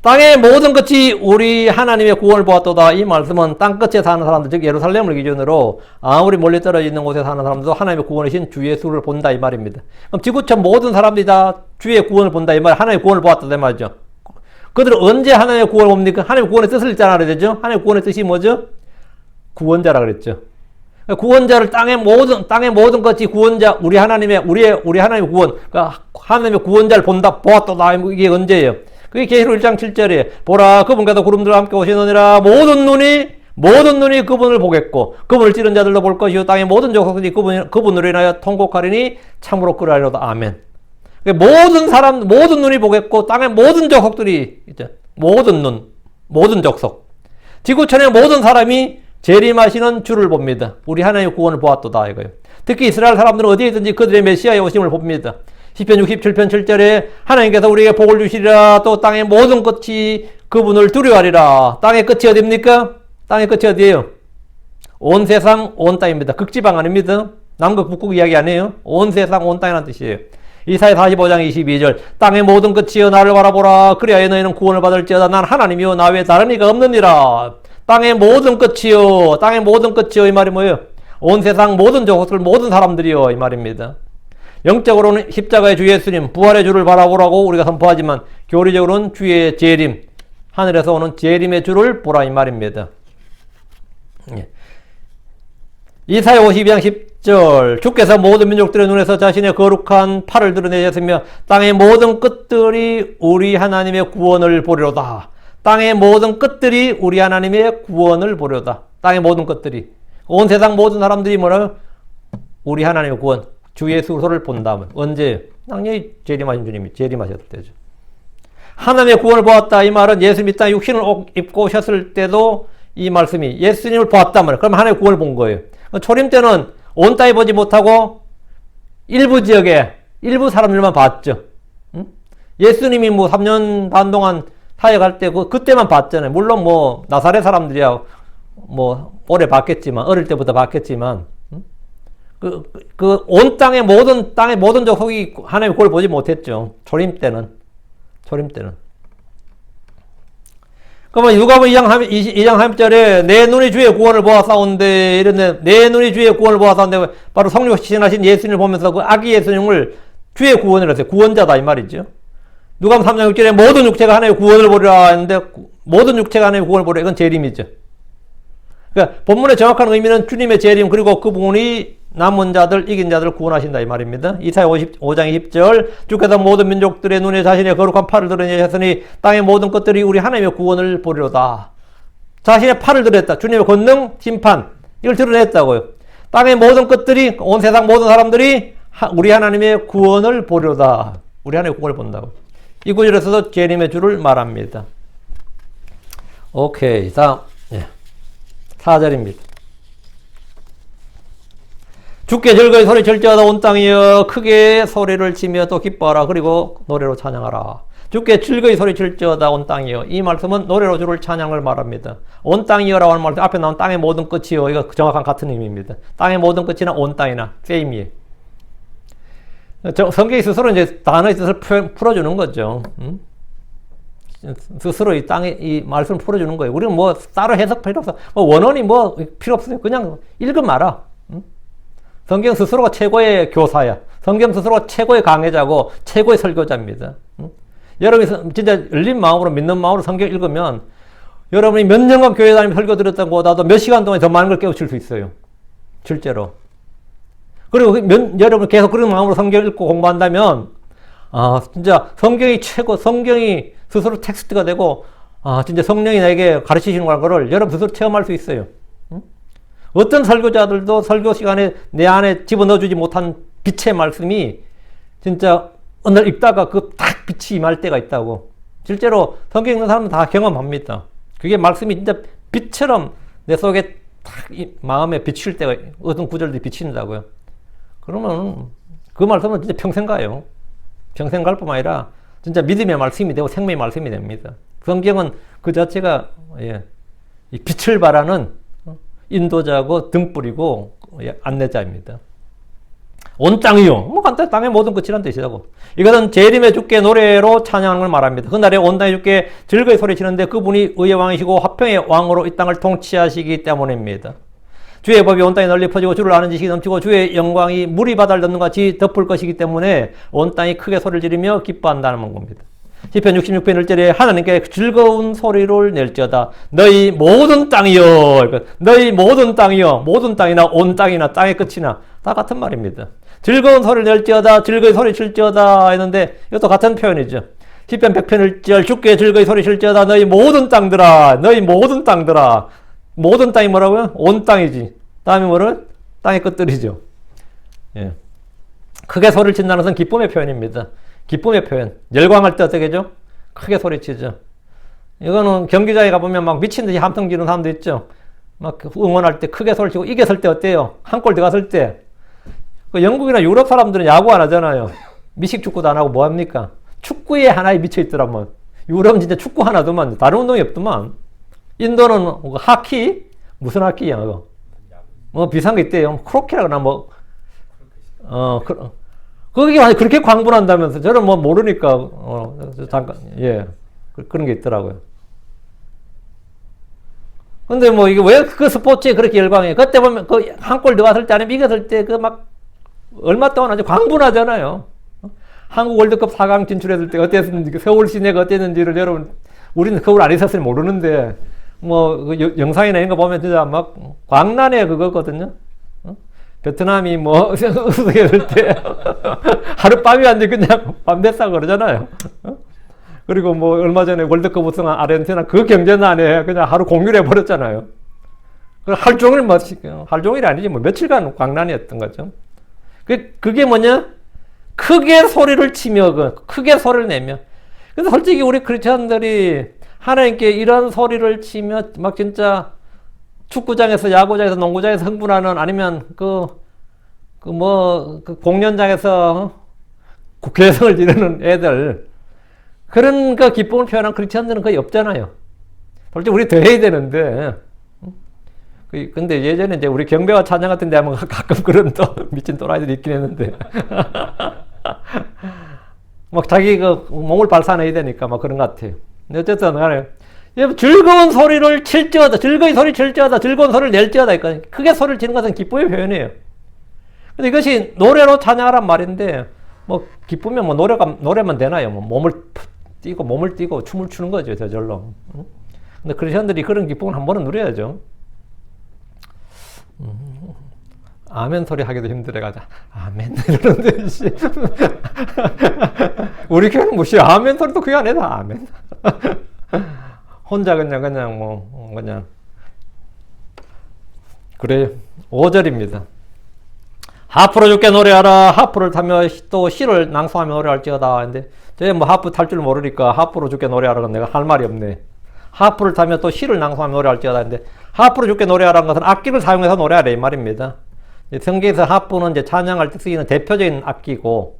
땅의 모든 것이 우리 하나님의 구원을 보았도다. 이 말씀은 땅끝에 사는 사람들, 즉 예루살렘을 기준으로 아무리 멀리 떨어져 있는 곳에 사는 사람들도 하나님의 구원이신 주 예수를 본다 이 말입니다. 그럼 지구촌 모든 사람들이 다 주의 구원을 본다 이 말, 하나님의 구원을 보았다 이 말이죠. 그들은 언제 하나님의 구원을 봅니까? 하나님의 구원의 뜻을 일단 알아야 되죠. 하나님의 구원의 뜻이 뭐죠? 구원자라 그랬죠. 구원자를 땅의 모든 것이 구원자, 우리 하나님의 구원, 그러니까 하나님의 구원자를 보았도다. 이게 언제예요? 그게 계시록 1장 7절에 보라 그분께서 구름들과 함께 오시느니라 모든 눈이 그분을 보겠고 그분을 찌른 자들도 볼 것이요 땅의 모든 족속들이 그분으로 인하여 통곡하리니 참으로 그러하리로다. 아멘. 모든 눈이 보겠고 땅의 모든 족속들이 있죠. 모든 족속, 지구촌의 모든 사람이 재림하시는 주를 봅니다. 우리 하나님의 구원을 보았도다 이거예요. 특히 이스라엘 사람들은 어디에 있든지 그들의 메시아의 오심을 봅니다. 시편 67편 7절에 하나님께서 우리에게 복을 주시리라. 또 땅의 모든 끝이 그분을 두려워하리라. 땅의 끝이 어디입니까? 땅의 끝이 어디예요? 온 세상 온 땅입니다. 극지방 아닙니다. 남극 북극 이야기 아니에요. 온 세상 온 땅이라는 뜻이에요. 이사야 45장 22절 땅의 모든 끝이여 나를 바라보라. 그리하여 너희는 구원을 받을지어다. 난 하나님이요 나 외에 다른 이가 없느니라. 땅의 모든 끝이요 이 말이 뭐예요? 온 세상 모든 족속들 모든 사람들이요 이 말입니다. 영적으로는 십자가의 주 예수님, 부활의 주를 바라보라고 우리가 선포하지만 교리적으로는 주의 재림, 하늘에서 오는 재림의 주를 보라 이 말입니다. 이사야 52장 10절 주께서 모든 민족들의 눈에서 자신의 거룩한 팔을 드러내셨으며 땅의 모든 끝들이 우리 하나님의 구원을 보리로다. 땅의 모든 끝들이 우리 하나님의 구원을 보리로다. 땅의 모든 끝들이 온 세상 모든 사람들이 뭐라고? 우리 하나님의 구원 주 예수를 본다면 언제? 당연히 재림하신 주님이 재림하셨을 때죠. 하나님의 구원을 보았다 이 말은 예수님이 땅에 육신을 입고 오셨을 때도 이 말씀이 예수님을 보았다면 그럼 하나님의 구원을 본 거예요. 초림 때는 온 땅에 보지 못하고 일부 지역에 일부 사람들만 봤죠. 예수님이 3년 반 동안 사역할 때 그때만 봤잖아요. 물론 나사렛 사람들이야 오래 봤겠지만 어릴 때부터 봤겠지만 온 땅의 모든 족속이 하나님의 구원을 보지 못했죠. 초림 때는. 그러면 누가복음 2장 3절에 내 눈이 주의 구원을 보았사온데 이런데 내 눈이 주의 구원을 보았사온데 바로 성육신하신 예수님을 보면서 그 아기 예수님을 주의 구원을 했어요. 구원자다 이 말이죠. 누가복음 3장 6절에 모든 육체가 하나님의 구원을 보리라 했는데 모든 육체가 하나님의 구원을 보리라 이건 재림이죠. 그러니까 본문의 정확한 의미는 주님의 재림 그리고 그분이 남은 자들 이긴 자들을 구원하신다 이 말입니다. 이사야 55장 20절 주께서 모든 민족들의 눈에 자신의 거룩한 팔을 드러내셨으니 땅의 모든 것들이 우리 하나님의 구원을 보리로다. 자신의 팔을 드러냈다. 주님의 권능, 심판 이걸 드러냈다고요. 땅의 모든 것들이 온 세상 모든 사람들이 우리 하나님의 구원을 보리로다. 우리 하나님의 구원을 본다고. 이 구절에서도 재림의 주를 말합니다. 오케이. 다음 4절입니다. 주께 즐거이 소리 질지어다 온 땅이여 크게 소리를 치며 또 기뻐하라 그리고 노래로 찬양하라. 주께 즐거이 소리 질지어다 온 땅이여 이 말씀은 노래로 주를 찬양을 말합니다. 온 땅이여라고 하는 말씀 앞에 나온 땅의 모든 끝이여 이거 정확한 같은 의미입니다. 땅의 모든 끝이나 온 땅이나 세임이에요. 성경이 스스로 이제 단어의 뜻을 풀어주는 거죠. 스스로 이 땅에 이 말씀을 풀어주는 거예요. 우리는 따로 해석 필요 없어. 원언이 필요 없어요. 그냥 읽으면 알아. 성경 스스로가 최고의 교사야. 성경 스스로가 최고의 강해자고 최고의 설교자입니다. 여러분이 진짜 열린 마음으로 믿는 마음으로 성경 읽으면 여러분이 몇 년간 교회 다니며 설교 들었던 것보다도 몇 시간 동안 더 많은 걸 깨우칠 수 있어요. 실제로. 그리고 여러분 계속 그런 마음으로 성경 읽고 공부한다면 진짜 성경이 최고, 성경이 스스로 텍스트가 되고 진짜 성령이 나에게 가르치시는 거를 여러분 스스로 체험할 수 있어요. 어떤 설교자들도 설교 시간에 내 안에 집어넣어주지 못한 빛의 말씀이 진짜 어느 날 읽다가 딱 빛이 임할 때가 있다고. 실제로 성경 읽는 사람은 다 경험합니다. 그게 말씀이 진짜 빛처럼 내 속에 딱 마음에 비칠 때가 어떤 구절들이 비친다고요. 그러면 그 말씀은 진짜 평생 가요. 평생 갈 뿐만 아니라 진짜 믿음의 말씀이 되고 생명의 말씀이 됩니다. 성경은 그 자체가 예, 이 빛을 발하는 인도자고 등불이고 예, 안내자입니다. 온 땅이요. 뭐 간단히 땅의 모든 끝이란 뜻이라고. 이것은 재림의 주께 노래로 찬양하는 걸 말합니다. 그날에 온 땅의 주께 즐거이 소리치는데 그분이 의의 왕이시고 화평의 왕으로 이 땅을 통치하시기 때문입니다. 주의 법이 온 땅에 널리 퍼지고 주를 아는 지식이 넘치고 주의 영광이 물이 바다를 덮는 같이 덮을 것이기 때문에 온 땅이 크게 소리를 지르며 기뻐한다는 겁니다. 시편 66편 1절에 하나님께 즐거운 소리를 낼지어다. 너희 모든 땅이여. 너희 모든 땅이여. 모든 땅이나 온 땅이나 땅의 끝이나 다 같은 말입니다. 즐거운 소리를 낼지어다. 즐거이 소리칠지어다 했는데 이것도 같은 표현이죠. 시편 100편 1절 주께 즐거이 소리칠지어다. 너희 모든 땅들아. 너희 모든 땅들아. 모든 땅이 뭐라고요? 온 땅이지. 다음에 뭐를? 땅의 끝들이죠. 예. 크게 소리를 친다는 것은 기쁨의 표현입니다. 기쁨의 표현. 열광할 때 어떻게 하죠? 크게 소리치죠. 이거는 경기장에 가보면 막 미친 듯이 함성 지르는 사람도 있죠. 막 응원할 때 크게 소리치고 이겼을 때 어때요? 한 골 들어갔을 때. 그 영국이나 유럽 사람들은 야구 안 하잖아요. 미식 축구도 안 하고 뭐 합니까? 축구에 하나에 미쳐 있더라면. 유럽은 진짜 축구 하나더만. 다른 운동이 없더만. 인도는 하키? 무슨 하키야, 그거? 뭐 비슷한 게 있대요. 크로키라거나 뭐, 거기 그렇게 광분한다면서. 저는 뭐 모르니까, 잠깐, 예. 그런 게 있더라고요. 근데 뭐 이게 왜 그 스포츠에 그렇게 열광해? 그때 보면 그 한 골 들어갔을 때 아니면 이겼을 때 그 막 얼마 동안 아주 광분하잖아요. 한국 월드컵 4강 진출했을 때 어땠는지, 서울 시내가 어땠는지를 여러분, 우리는 서울 안 있었으니 모르는데, 뭐, 그 영상이나 이런 거 보면 진짜 막 광란의 그거거든요. 베트남이 뭐, 우승했을 때 하룻밤이 안 돼 그냥 밤 됐다 그러잖아요. 그리고 뭐, 얼마 전에 월드컵 우승한 아르헨티나 그 경전안에 그냥 하루 공휴일 해버렸잖아요. 하루 종일 뭐, 하루 종일이 아니지 뭐, 며칠간 광란이었던 거죠. 그게 뭐냐? 크게 소리를 치며, 크게 소리를 내며. 그래서 솔직히 우리 크리스천들이 하나님께 이런 소리를 치며 막 진짜 축구장에서, 야구장에서, 농구장에서 흥분하는, 아니면 그 공연장에서 개성을 지르는 애들, 그런 그 기쁨을 표현한 크리스천들은 거의 없잖아요. 솔직히 우리 더 해야 되는데. 근데 예전에 이제 우리 경배와 찬양 같은 데 하면 가끔 그런 또 미친 또라이들이 있긴 했는데. 막 자기 그 몸을 발산해야 되니까 막 그런 것 같아요. 근데 어쨌든 간에 즐거운 소리를 칠지어다. 즐거이 소리 칠지어다. 즐거운 소리를 낼지어다. 그러니까 크게 소리를 치는 것은 기쁨의 표현이에요. 근데 이것이 노래로 찬양하란 말인데, 뭐 기쁘면 뭐 노래만 되나요? 뭐 몸을 띄고 춤을 추는 거죠, 저절로. 근데 크리스천들이 그런 기쁨을 한 번은 누려야죠. 아멘 소리 하기도 힘들어가지고 아멘 이러는데 우리 교회는 무시 아멘 소리도 그게 아니다. 아멘. 혼자 그냥 그래. 5절입니다. 하프로 주께 노래하라. 하프를 타며 또 시를 낭송하며 노래할지어다. 근데 제가 뭐 하프 탈 줄 모르니까 하프로 주께 노래하라는 내가 할 말이 없네. 하프를 타며 또 시를 낭송하며 노래할지어다. 근데 하프로 주께 노래하라는 것은 악기를 사용해서 노래하라 이 말입니다. 성경에서 하프는 이제 찬양할 때 쓰이는 대표적인 악기고,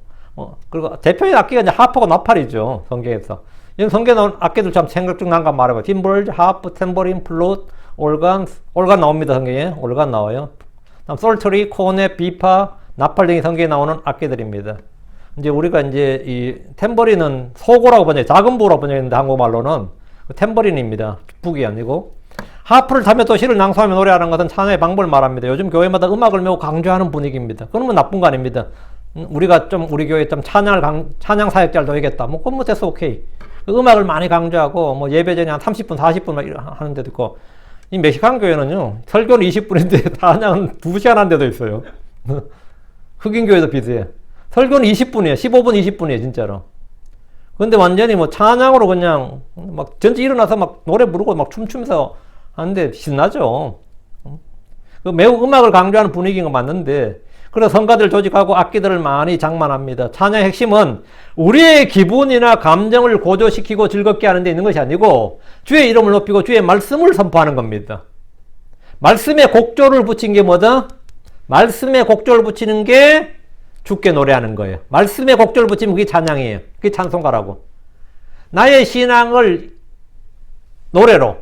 그리고 대표적인 악기가 이제 하프고 나팔이죠. 성경에서. 성경에 나온 악기들 참 생각 중 난감 말해봐. 팀벌, 하프, 탬버린, 플룻, 올간 나옵니다. 성경에. 올간 나와요. 다음 솔터리, 코네, 비파, 나팔 등이 성경에 나오는 악기들입니다. 이제 우리가 이제 이 탬버린은 소고라고 번역, 작은 부라고 번역했는데 한국말로는 탬버린입니다. 북이 아니고. 하프를 타며 또 시를 낭송하며 노래하는 것은 찬양의 방법을 말합니다. 요즘 교회마다 음악을 매우 강조하는 분위기입니다. 그러면 나쁜 거 아닙니다. 우리가 좀 우리 교회 좀 찬양 사역자를 둬야겠다. 뭐 그건 뭐 됐어, 오케이. 음악을 많이 강조하고 뭐 예배 전에 한 30분, 40분 막 하는 데도 있고. 이 멕시칸 교회는요, 설교는 20분인데 찬양은 2시간 한 데도 있어요. 흑인 교회도 비슷해. 설교는 20분이에요. 15분, 20분이에요, 진짜로. 근데 완전히 뭐 찬양으로 그냥 막 전체 일어나서 막 노래 부르고 막 춤추면서 하는데 신나죠. 매우 음악을 강조하는 분위기인 거 맞는데, 그래서 성가들 조직하고 악기들을 많이 장만합니다. 찬양의 핵심은 우리의 기분이나 감정을 고조시키고 즐겁게 하는 데 있는 것이 아니고 주의 이름을 높이고 주의 말씀을 선포하는 겁니다. 말씀에 곡조를 붙인 게 뭐다? 말씀에 곡조를 붙이는 게 주께 노래하는 거예요. 말씀에 곡조를 붙이면 그게 찬양이에요. 그게 찬송가라고. 나의 신앙을 노래로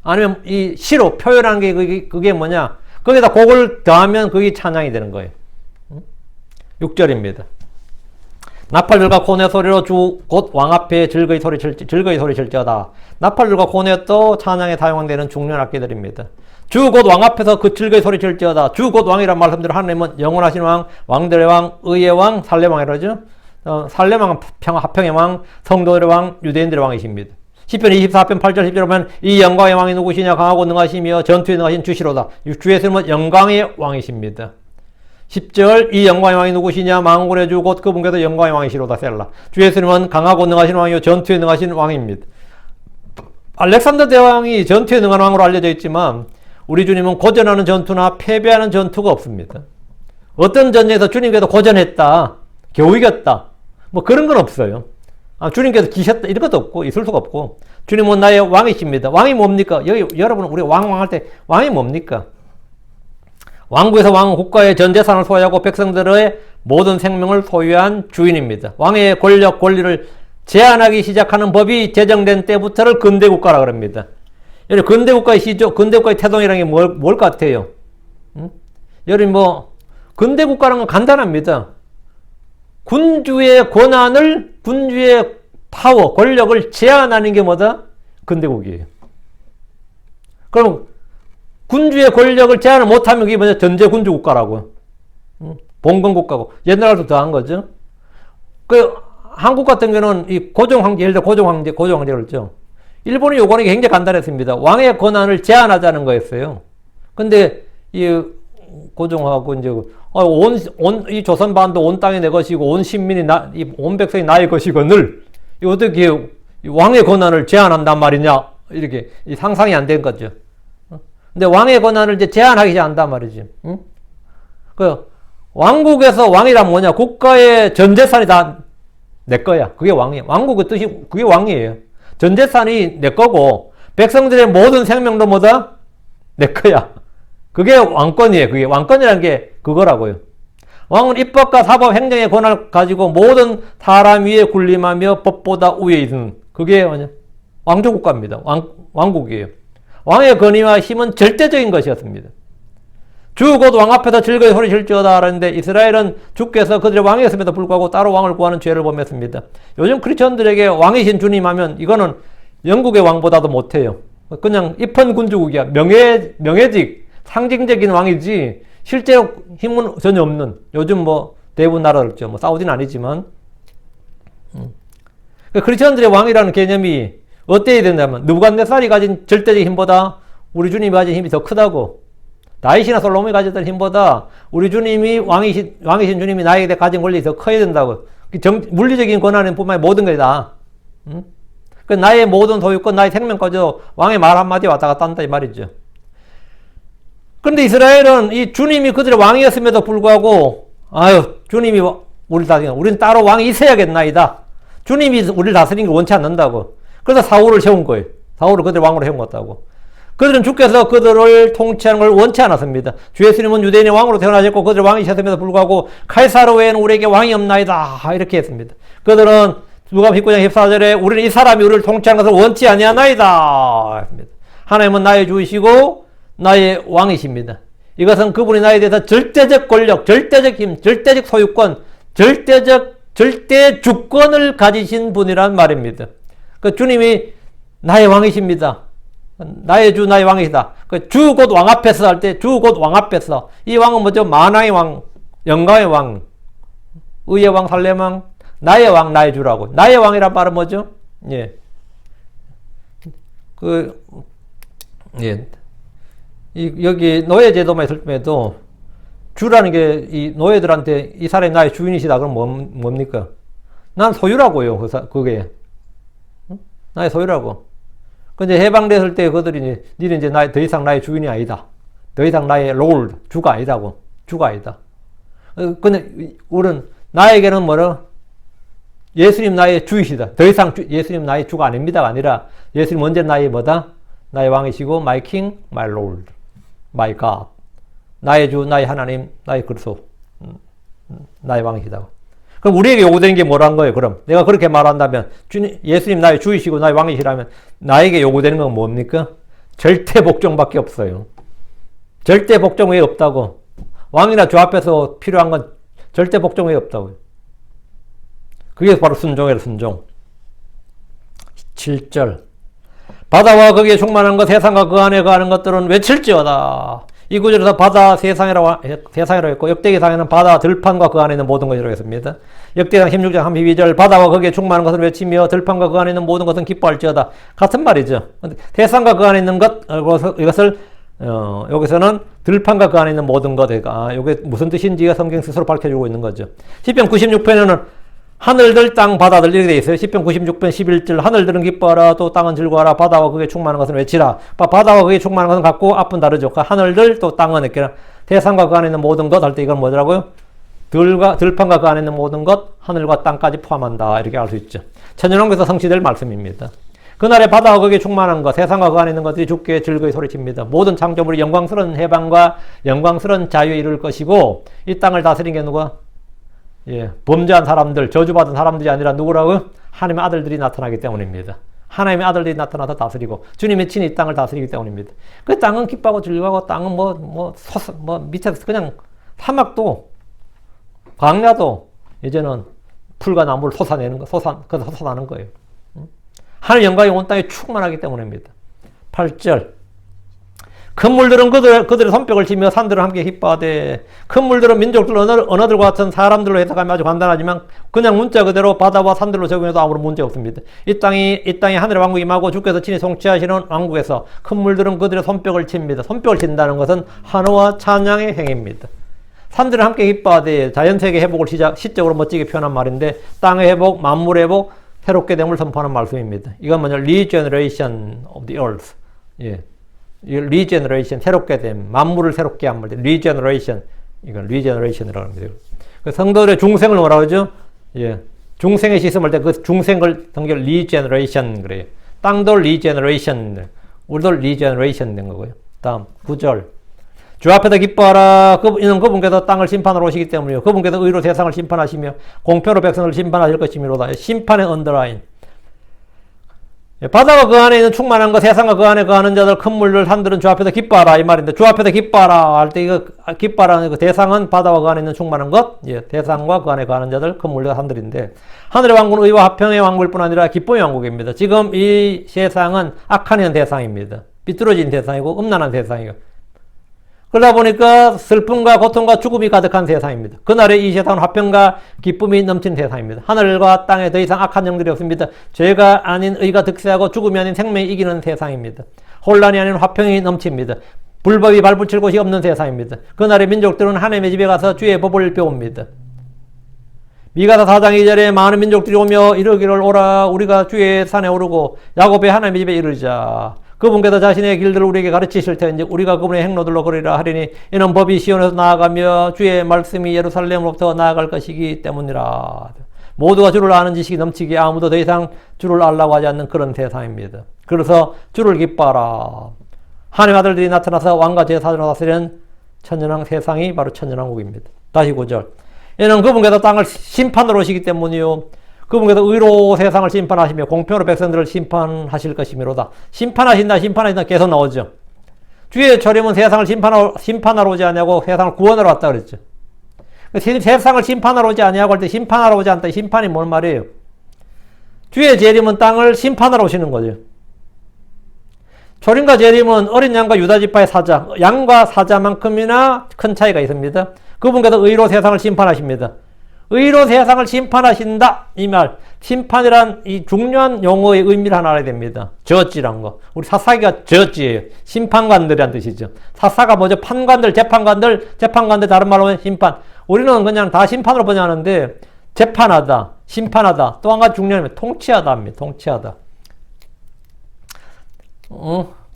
아니면 이 시로 표현한 게 그게 뭐냐? 거기다 곡을 더하면 그게 찬양이 되는 거예요. 6절입니다. 나팔들과 고뇌 소리로 주 곧 왕 앞에 즐거이 소리칠지어다. 나팔들과 고뇌 또 찬양에 사용되는 중요한 악기들입니다. 주 곧 왕 앞에서 그 즐거이 소리칠지어다. 주 곧 왕이란 말씀대로 하나님은 영원하신 왕, 왕들의 왕, 의의 왕, 살렘왕이라죠. 살렘왕은 하평의 왕, 성도들의 왕, 유대인들의 왕이십니다. 시편 24편 8절 10절 보면 이 영광의 왕이 누구시냐? 강하고 능하시며 전투에 능하신 주시로다. 주의 이름은 영광의 왕이십니다. 10절 이 영광의 왕이 누구시냐? 만군의 주 곧 그분께서 영광의 왕이시로다. 셀라. 주의 이름은 강하고 능하신 왕이요 전투에 능하신 왕입니다. 알렉산더 대왕이 전투에 능한 왕으로 알려져 있지만 우리 주님은 고전하는 전투나 패배하는 전투가 없습니다. 어떤 전쟁에서 주님께서 고전했다, 겨우 이겼다, 뭐 그런 건 없어요. 주님께서 기셨다 이런 것도 없고 있을 수가 없고 주님은 나의 왕이십니다. 왕이 뭡니까? 여러분 우리 왕할 때 왕이 뭡니까? 왕국에서 왕은 국가의 전 재산을 소유하고 백성들의 모든 생명을 소유한 주인입니다. 왕의 권력 권리를 제한하기 시작하는 법이 제정된 때부터를 근대국가라 그럽니다. 근대국가의 시조, 근대국가의 태동이라는 게 뭘 같아요? 여러분 근대국가라는 건 간단합니다. 군주의 권한을, 군주의 파워, 권력을 제한하는 게 뭐다? 근대국이에요. 그럼 군주의 권력을 제한을 못하면 그게 뭐냐? 전제군주국가라고. 봉건국가고. 옛날에도 더한 거죠. 한국 같은 경우는 이 고종황제, 예를 들어 고종황제를 했죠. 일본이 요구하는 게 굉장히 간단했습니다. 왕의 권한을 제한하자는 거였어요. 근데 이 고종하고 이제 이 조선반도 온 땅이 내 것이고 온 신민이 온 백성이 나의 것이거늘 어떻게 왕의 권한을 제한한단 말이냐 이렇게 상상이 안 된 거죠. 근데 왕의 권한을 이제 제한하기 한단 말이지. 왕국에서 왕이란 뭐냐? 국가의 전 재산이 다 내 거야. 그게 왕이에요. 왕국의 뜻이 그게 왕이에요. 전 재산이 내 거고 백성들의 모든 생명도 뭐다? 내 거야. 그게 왕권이에요. 그게 왕권이라는 게 그거라고요. 왕은 입법과 사법, 행정의 권한을 가지고 모든 사람 위에 군림하며 법보다 위에 있는 그게 뭐냐? 왕조국가입니다. 왕국이에요. 왕의 권위와 힘은 절대적인 것이었습니다. 주 곧 왕 앞에서 즐거이 소리칠지어다 하는데 이스라엘은 주께서 그들의 왕이었음에도 불구하고 따로 왕을 구하는 죄를 범했습니다. 요즘 크리스천들에게 왕이신 주님 하면 이거는 영국의 왕보다도 못해요. 그냥 입헌군주국이야. 명예직, 상징적인 왕이지 실제로 힘은 전혀 없는 요즘 대부분 나라들죠. 사우디는 아니지만 크리스천들의 왕이라는 개념이 어때야 된다면 느부갓네살이 가진 절대적 힘보다 우리 주님이 가진 힘이 더 크다고. 다윗이나 솔로몬이 가졌던 힘보다 우리 주님이 왕이신 주님이 나에게 가진 권력이 더 커야 된다고. 물리적인 권한은 뿐만 아니라 모든 게 다. 나의 모든 소유권, 나의 생명까지도 왕의 말 한마디에 왔다 갔다 한다 이 말이죠. 그런데 이스라엘은 이 주님이 그들의 왕이었음에도 불구하고 주님이 우리를 다스리는 우리는 따로 왕이 있어야겠나이다. 주님이 우리를 다스리는 걸 원치 않는다고. 그래서 사울을 세운 거예요. 사울을 그들의 왕으로 세운 것다고. 그들은 주께서 그들을 통치하는 걸 원치 않았습니다. 주 예수님은 유대인의 왕으로 태어나셨고 그들의 왕이셨음에도 불구하고 카이사르 외에는 우리에게 왕이 없나이다 이렇게 했습니다. 그들은 누가복음 19장 14절에 우리는 이 사람이 우리를 통치하는 것을 원치 아니하나이다 했습니다. 하나님은 나의 주이시고 나의 왕이십니다. 이것은 그분이 나에 대해서 절대적 권력, 절대적 힘, 절대적 소유권, 절대 주권을 가지신 분이란 말입니다. 주님이 나의 왕이십니다. 나의 주, 나의 왕이시다. 주 곧 왕 앞에서 할 때, 주 곧 왕 앞에서. 이 왕은 뭐죠? 만왕의 왕, 영광의 왕, 의의 왕, 살렘왕, 나의 왕, 나의 주라고. 나의 왕이란 말은 뭐죠? 예. 여기 노예제도만 있을 때에도 주라는 게 이 노예들한테 이 사람이 나의 주인이시다. 그럼 뭡니까? 난 소유라고요. 그게. 나의 소유라고. 근데 해방됐을 때 그들이 니는 이제 더 이상 나의 주인이 아니다. 더 이상 나의 롤, 주가 아니다고. 주가 아니다. 근데 우리는 나에게는 예수님 나의 주이시다. 더 이상 예수님 나의 주가 아닙니다가 아니라 예수님 언제 나의 뭐다? 나의 왕이시고 my king, my lord, my god. 나의 주, 나의 하나님, 나의 그리스도. 나의 왕이시다. 그럼 우리에게 요구되는 게 뭐란 거예요? 그럼 내가 그렇게 말한다면 예수님 나의 주이시고 나의 왕이시라면 나에게 요구되는 건 뭡니까? 절대 복종밖에 없어요. 절대 복종 외에 없다고. 왕이나 주 앞에서 필요한 건 절대 복종 외에 없다고요. 그게 바로 순종이에요. 순종. 7절 바다와 거기에 충만한 것 세상과 그 안에 거하는 것들은 외칠지어다. 이 구절에서 바다 세상이라고 했고 역대기상에는 바다 들판과 그 안에 있는 모든 것이라고 했습니다. 역대기상 16장 32절 바다와 거기에 충만한 것을 외치며 들판과 그 안에 있는 모든 것은 기뻐할지어다. 같은 말이죠. 세상과 그 안에 있는 것 이것을 여기서는 들판과 그 안에 있는 모든 것 이게 무슨 뜻인지가 성경 스스로 밝혀주고 있는 거죠. 시편 96편에는 하늘들 땅 바다들 이렇게 돼 있어요. 시편 96편 11절 하늘들은 기뻐하라 또 땅은 즐거워하라 바다와 그게 충만한 것은 외치라. 바다와 그게 충만한 것은 갖고 앞은 다르죠. 그러니까 하늘들 또 땅은 이렇게 세상과 그 안에 있는 모든 것 할 때 이건 뭐더라고요? 들판과 그 안에 있는 모든 것 하늘과 땅까지 포함한다. 이렇게 알 수 있죠. 천연왕국에서 성취될 말씀입니다. 그날에 바다와 거기에 충만한 것 세상과 그 안에 있는 것들이 주께 즐거이 소리칩니다. 모든 창조물이 영광스러운 해방과 영광스러운 자유에 이룰 것이고 이 땅을 다스린 게 누가? 범죄한 사람들, 저주받은 사람들이 아니라 누구라고? 하나님의 아들들이 나타나기 때문입니다. 하나님의 아들들이 나타나서 다스리고 주님의 친히 이 땅을 다스리기 때문입니다. 그 땅은 기뻐하고 즐거워하고 땅은 밑에서 그냥 사막도 광야도 이제는 풀과 나무를 솟아내는 거, 솟아나는 거예요. 하나님 영광이 온 땅에 충만하기 때문입니다. 8절 큰 물들은 그들의 손뼉을 치며 산들은 함께 기뻐하되 큰 물들은 민족들 언어들과 같은 사람들로 해석하면 아주 간단하지만 그냥 문자 그대로 바다와 산들로 적용해도 아무런 문제 없습니다. 이 땅이 하늘의 왕국이 임하고 주께서 친히 통치하시는 왕국에서 큰 물들은 그들의 손뼉을 칩니다. 손뼉을 친다는 것은 환호와 찬양의 행위입니다. 산들은 함께 기뻐하되 자연세계 회복을 시적으로 멋지게 표현한 말인데 땅의 회복, 만물의 회복, 새롭게 됨을 선포하는 말씀입니다. 이건 뭐냐? Regeneration of the earth. 리제너레이션 새롭게 됨, 만물을 새롭게 한 말, 리제너레이션 이건 리제너레이션이라고 합니다. 그 성도들의 중생을 뭐라고 하죠? 중생의 시스템을 때 그 중생을 성경 리제너레이션 그래요. 땅도 리제너레이션, 우리도 리제너레이션 된 거고요. 다음 9절 주 앞에다 기뻐하라. 이는 그분께서 땅을 심판하러 오시기 때문이요. 그분께서 의로 세상을 심판하시며 공평으로 백성을 심판하실 것이미로다. 심판의 언더라인. 바다가 그 안에 있는 충만한 것, 세상과 그 안에 거하는 자들, 큰 물들, 산들은 주 앞에서 기뻐하라 이 말인데 주 앞에서 기뻐하라 할 때 이거 기뻐하라는 그 대상은 바다와 그 안에 있는 충만한 것, 대상과 그 안에 거하는 자들, 큰 물들, 산들인데 하늘의 왕국은 의와 화평의 왕국일 뿐 아니라 기쁨의 왕국입니다. 지금 이 세상은 악한 대상입니다. 삐뚤어진 대상이고 음란한 대상이고 그러다 보니까 슬픔과 고통과 죽음이 가득한 세상입니다. 그날에 이 세상은 화평과 기쁨이 넘치는 세상입니다. 하늘과 땅에 더 이상 악한 영들이 없습니다. 죄가 아닌 의가 득세하고 죽음이 아닌 생명이 이기는 세상입니다. 혼란이 아닌 화평이 넘칩니다. 불법이 발붙일 곳이 없는 세상입니다. 그날의 민족들은 하나님의 집에 가서 주의 법을 배웁니다. 미가서 4장 2절에 많은 민족들이 오며 이르기를 오라 우리가 주의 산에 오르고 야곱의 하나님의 집에 이르자. 그분께서 자신의 길들을 우리에게 가르치실 터인지 우리가 그분의 행로들로 걸으리라 하리니 이는 법이 시온에서 나아가며 주의 말씀이 예루살렘으로부터 나아갈 것이기 때문이라. 모두가 주를 아는 지식이 넘치기에 아무도 더 이상 주를 알라고 하지 않는 그런 세상입니다. 그래서 주를 기뻐하라. 하나님의 아들들이 나타나서 왕과 제사장으로 다스리는 천년왕 세상이 바로 천년왕국입니다. 다시 9절 이는 그분께서 땅을 심판으로 오시기 때문이요 그분께서 의로 세상을 심판하시며 공평으로 백성들을 심판하실 것이미로다. 심판하신다 계속 나오죠. 주의 초림은 세상을 심판하러 오지 않냐고 세상을 구원하러 왔다 그랬죠. 세상을 심판하러 오지 않냐고 할 때 심판하러 오지 않다. 심판이 뭔 말이에요? 주의 재림은 땅을 심판하러 오시는 거죠. 초림과 재림은 어린 양과 유다지파의 사자, 양과 사자만큼이나 큰 차이가 있습니다. 그분께서 의로 세상을 심판하십니다. 의로 세상을 심판하신다. 이 말. 심판이란 이 중요한 용어의 의미를 하나 알아야 됩니다. 저지란 거. 우리 사사기가 저지예요. 심판관들이란 뜻이죠. 사사가 뭐죠? 판관들, 재판관들 다른 말로 하면 심판. 우리는 그냥 다 심판으로 번역하는데 재판하다, 심판하다. 또 한 가지 중요한 게 통치하다 합니다. 통치하다.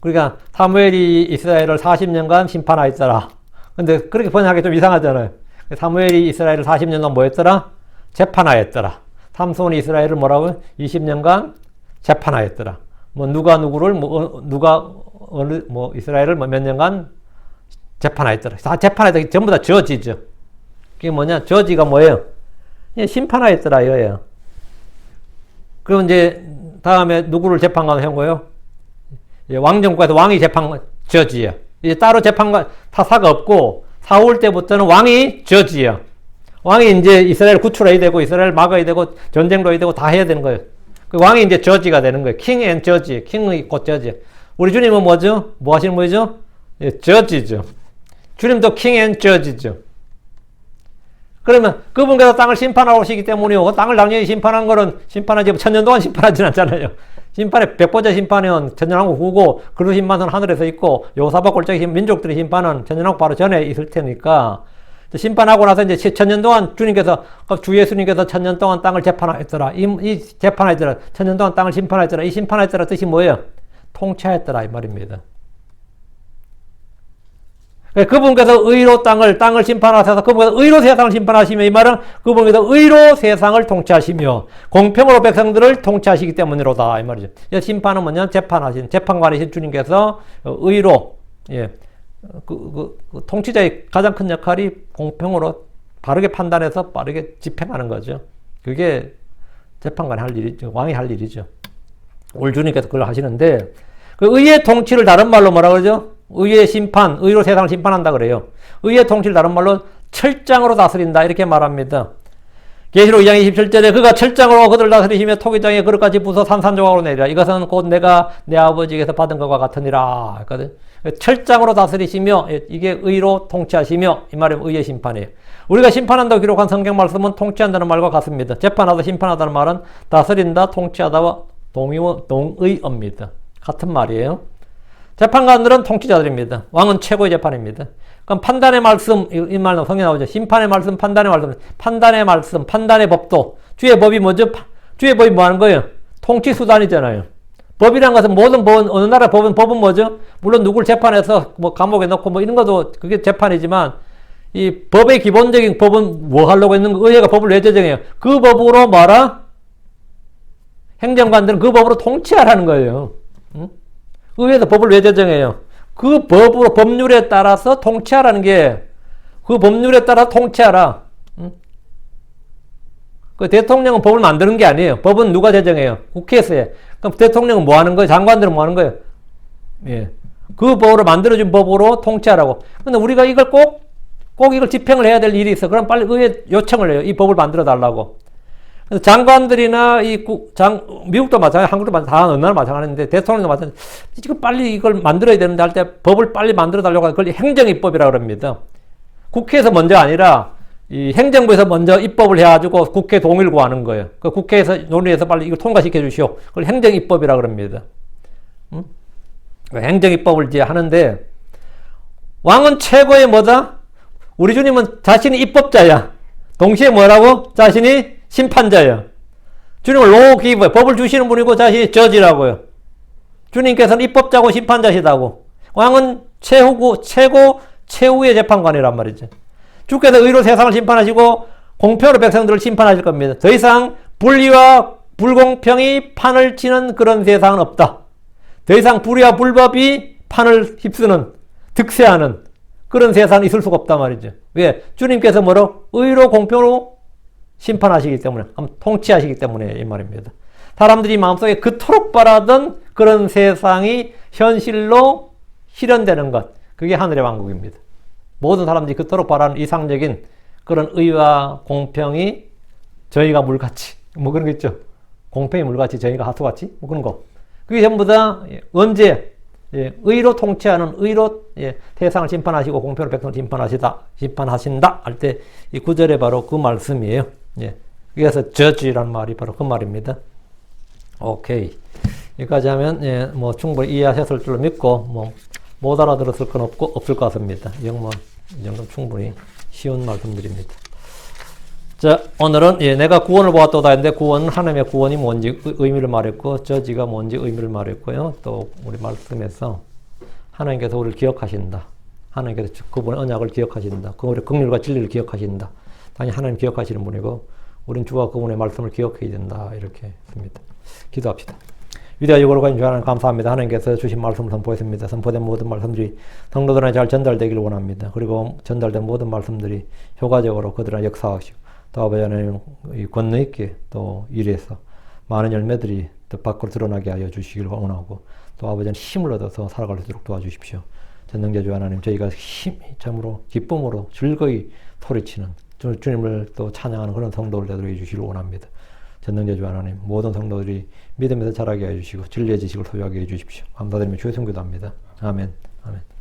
그러니까 사무엘이 이스라엘을 40년간 심판하였더라. 근데 그렇게 번역하기 좀 이상하잖아요. 사무엘이 이스라엘을 40년 동안 뭐 했더라? 재판하였더라. 삼손이 이스라엘을 뭐라고? 20년간 재판하였더라. 누가 누구를 이스라엘을 몇 년간 재판하였더라. 다 재판하였다. 전부 다 저지죠. 그게 뭐냐? 저지가 뭐예요? 예, 심판하였더라 이거예요. 그럼 이제 다음에 누구를 재판관 한 거예요? 예, 왕정국에서 왕이 재판 저지예요. 이제 따로 재판관 타사가 없고 사울 때부터는 왕이 저지예요. 왕이 이제 이스라엘 구출해야 되고 이스라엘 막아야 되고 전쟁도 해야 되고 다 해야 되는 거예요. 그 왕이 이제 저지가 되는 거예요. 킹 앤 저지, 킹의 곧 저지. 우리 주님은 뭐죠? 뭐 하시는 분이죠? 예, 저지죠. 주님도 킹 앤 저지죠. 그러면 그분께서 땅을 심판하러 오시기 때문이요. 땅을 당연히 심판한 거는 심판하지 천년 동안 심판하진 않잖아요. 심판의 백보자 심판은 천년왕국 후고 그리고 심판은 하늘에서 있고 요사박 골짜기 민족들의 심판은 천년왕국 바로 전에 있을 테니까 심판하고 나서 이제 천년 동안 주님께서 주 예수님께서 천년 동안 땅을 재판하였더라. 이 재판하였더라. 천년 동안 땅을 심판하였더라. 이 심판하였더라 뜻이 뭐예요? 통치하였더라 이 말입니다. 그분께서 의로 땅을 심판하셔서 그분께서 의로 세상을 심판하시며 이 말은 그분께서 의로 세상을 통치하시며 공평으로 백성들을 통치하시기 때문이로다 이 말이죠. 심판은 뭐냐? 재판관이신 주님께서 의로 통치자의 가장 큰 역할이 공평으로 바르게 판단해서 빠르게 집행하는 거죠. 그게 재판관이 할 일이죠. 왕이 할 일이죠. 우리 주님께서 그걸 하시는데 그 의의 통치를 다른 말로 뭐라 그러죠? 의의 심판, 의로 세상을 심판한다 그래요. 의의 통치를 다른 말로 철장으로 다스린다 이렇게 말합니다. 계시록 2장 27절에 그가 철장으로 그들을 다스리시며 토기장에 그릇까지 부숴 산산조각으로 내리라. 이것은 곧 내가 내 아버지에게서 받은 것과 같으니라 했거든. 철장으로 다스리시며 이게 의로 통치하시며 이 말이 의의 심판이에요. 우리가 심판한다고 기록한 성경 말씀은 통치한다는 말과 같습니다. 재판하다 심판하다는 말은 다스린다 통치하다와 동의어입니다. 같은 말이에요. 재판관들은 통치자들입니다. 왕은 최고의 재판입니다. 그럼 판단의 말씀, 이 말은 성경에 나오죠. 심판의 말씀, 판단의 말씀, 판단의 말씀, 판단의 법도. 주의 법이 뭐죠? 주의 법이 뭐 하는 거예요? 통치수단이잖아요. 법이란 것은 모든 법은, 어느 나라 법은 뭐죠? 물론 누굴 재판해서 뭐 감옥에 넣고 뭐 이런 것도 그게 재판이지만 이 법의 기본적인 법은 뭐 하려고 했는 거? 의회가 법을 왜 제정해요? 그 법으로 뭐라? 행정관들은 그 법으로 통치하라는 거예요. 응? 의회에서 법을 왜 제정해요? 그 법으로 법률에 따라서 통치하라는 게 그 법률에 따라 통치하라. 응? 그 대통령은 법을 만드는 게 아니에요. 법은 누가 제정해요? 국회에서 해. 그럼 대통령은 뭐 하는 거예요? 장관들은 뭐 하는 거예요? 예. 그 법으로 만들어진 법으로 통치하라고. 근데 우리가 이걸 꼭 이걸 집행을 해야 될 일이 있어. 그럼 빨리 의회 요청을 해요. 이 법을 만들어 달라고. 장관들이나 미국도 마찬가지, 한국도 마찬가지, 다 어느 나라 마찬가지인데 대통령도 마찬가지. 지금 빨리 이걸 만들어야 되는데 할 때 법을 빨리 만들어 달라고 하는 그걸 행정입법이라고 합니다. 국회에서 먼저 아니라 이 행정부에서 먼저 입법을 해가지고 국회 동의를 구하는 거예요. 그 국회에서 논의해서 빨리 이걸 통과시켜 주시오. 그걸 행정입법이라고 합니다. 응? 행정입법을 이제 하는데 왕은 최고의 뭐다? 우리 주님은 자신이 입법자야. 동시에 뭐라고? 자신이 심판자예요. 주님은 로기버, 법을 주시는 분이고 자신이 저지라고요. 주님께서는 입법자고 심판자시다고. 왕은 최후의 재판관이란 말이죠. 주께서 의로 세상을 심판하시고 공평으로 백성들을 심판하실 겁니다. 더 이상 불의와 불공평이 판을 치는 그런 세상은 없다. 더 이상 불의와 불법이 판을 휩쓰는, 득세하는 그런 세상은 있을 수가 없단 말이죠. 왜? 주님께서 뭐로? 의로 공평으로 심판하시기 때문에, 통치하시기 때문에 이 말입니다. 사람들이 마음속에 그토록 바라던 그런 세상이 현실로 실현되는 것, 그게 하늘의 왕국입니다. 모든 사람들이 그토록 바라는 이상적인 그런 의와 공평이 저희가 물같이, 뭐 그런 거 있죠. 공평이 물같이 저희가 하수같이, 뭐 그런 거. 그게 전부 다 언제 의로 통치하는, 의로 세상을 심판하시고 공평으로 백성을 심판하신다 할 때 이 구절에 바로 그 말씀이에요. 그래서 judge라는 말이 바로 그 말입니다. 오케이. 여기까지 하면 뭐 충분히 이해하셨을 줄로 믿고 뭐 못 알아들었을 건 없을 것 같습니다. 이 정도는 충분히 쉬운 말씀드립니다. 자, 오늘은 내가 구원을 보았도다 했는데 구원은 하나님의 구원이 뭔지 의미를 말했고 저지가 뭔지 의미를 말했고요. 또 우리 말씀에서 하나님께서 우리를 기억하신다. 하나님께서 그분의 언약을 기억하신다. 그분의 긍휼과 진리를 기억하신다. 당연히 하나님 기억하시는 분이고 우린 주가 그분의 말씀을 기억해야 된다. 이렇게 했습니다. 기도합시다. 위대하 여호와님 주 하나님 감사합니다. 하나님께서 주신 말씀을 선포했습니다. 선포된 모든 말씀들이 성도들한테 잘 전달되기를 원합니다. 그리고 전달된 모든 말씀들이 효과적으로 그들한테 역사하시고 또 아버지 하나님 이 권능 있게 또 일해서 많은 열매들이 또 밖으로 드러나게 하여 주시길 원하고 또 아버지 하나님 힘을 얻어서 살아갈 수 있도록 도와주십시오. 전능자주 하나님 저희가 참으로 기쁨으로 즐거이 소리치는 주님을 또 찬양하는 그런 성도를 되도록 해주시길 원합니다. 전능자주 하나님 모든 성도들이 믿음에서 자라게 해주시고 진리의 지식을 소유하게 해주십시오. 감사드리며 주의 성교도 합니다. 아멘. 아멘.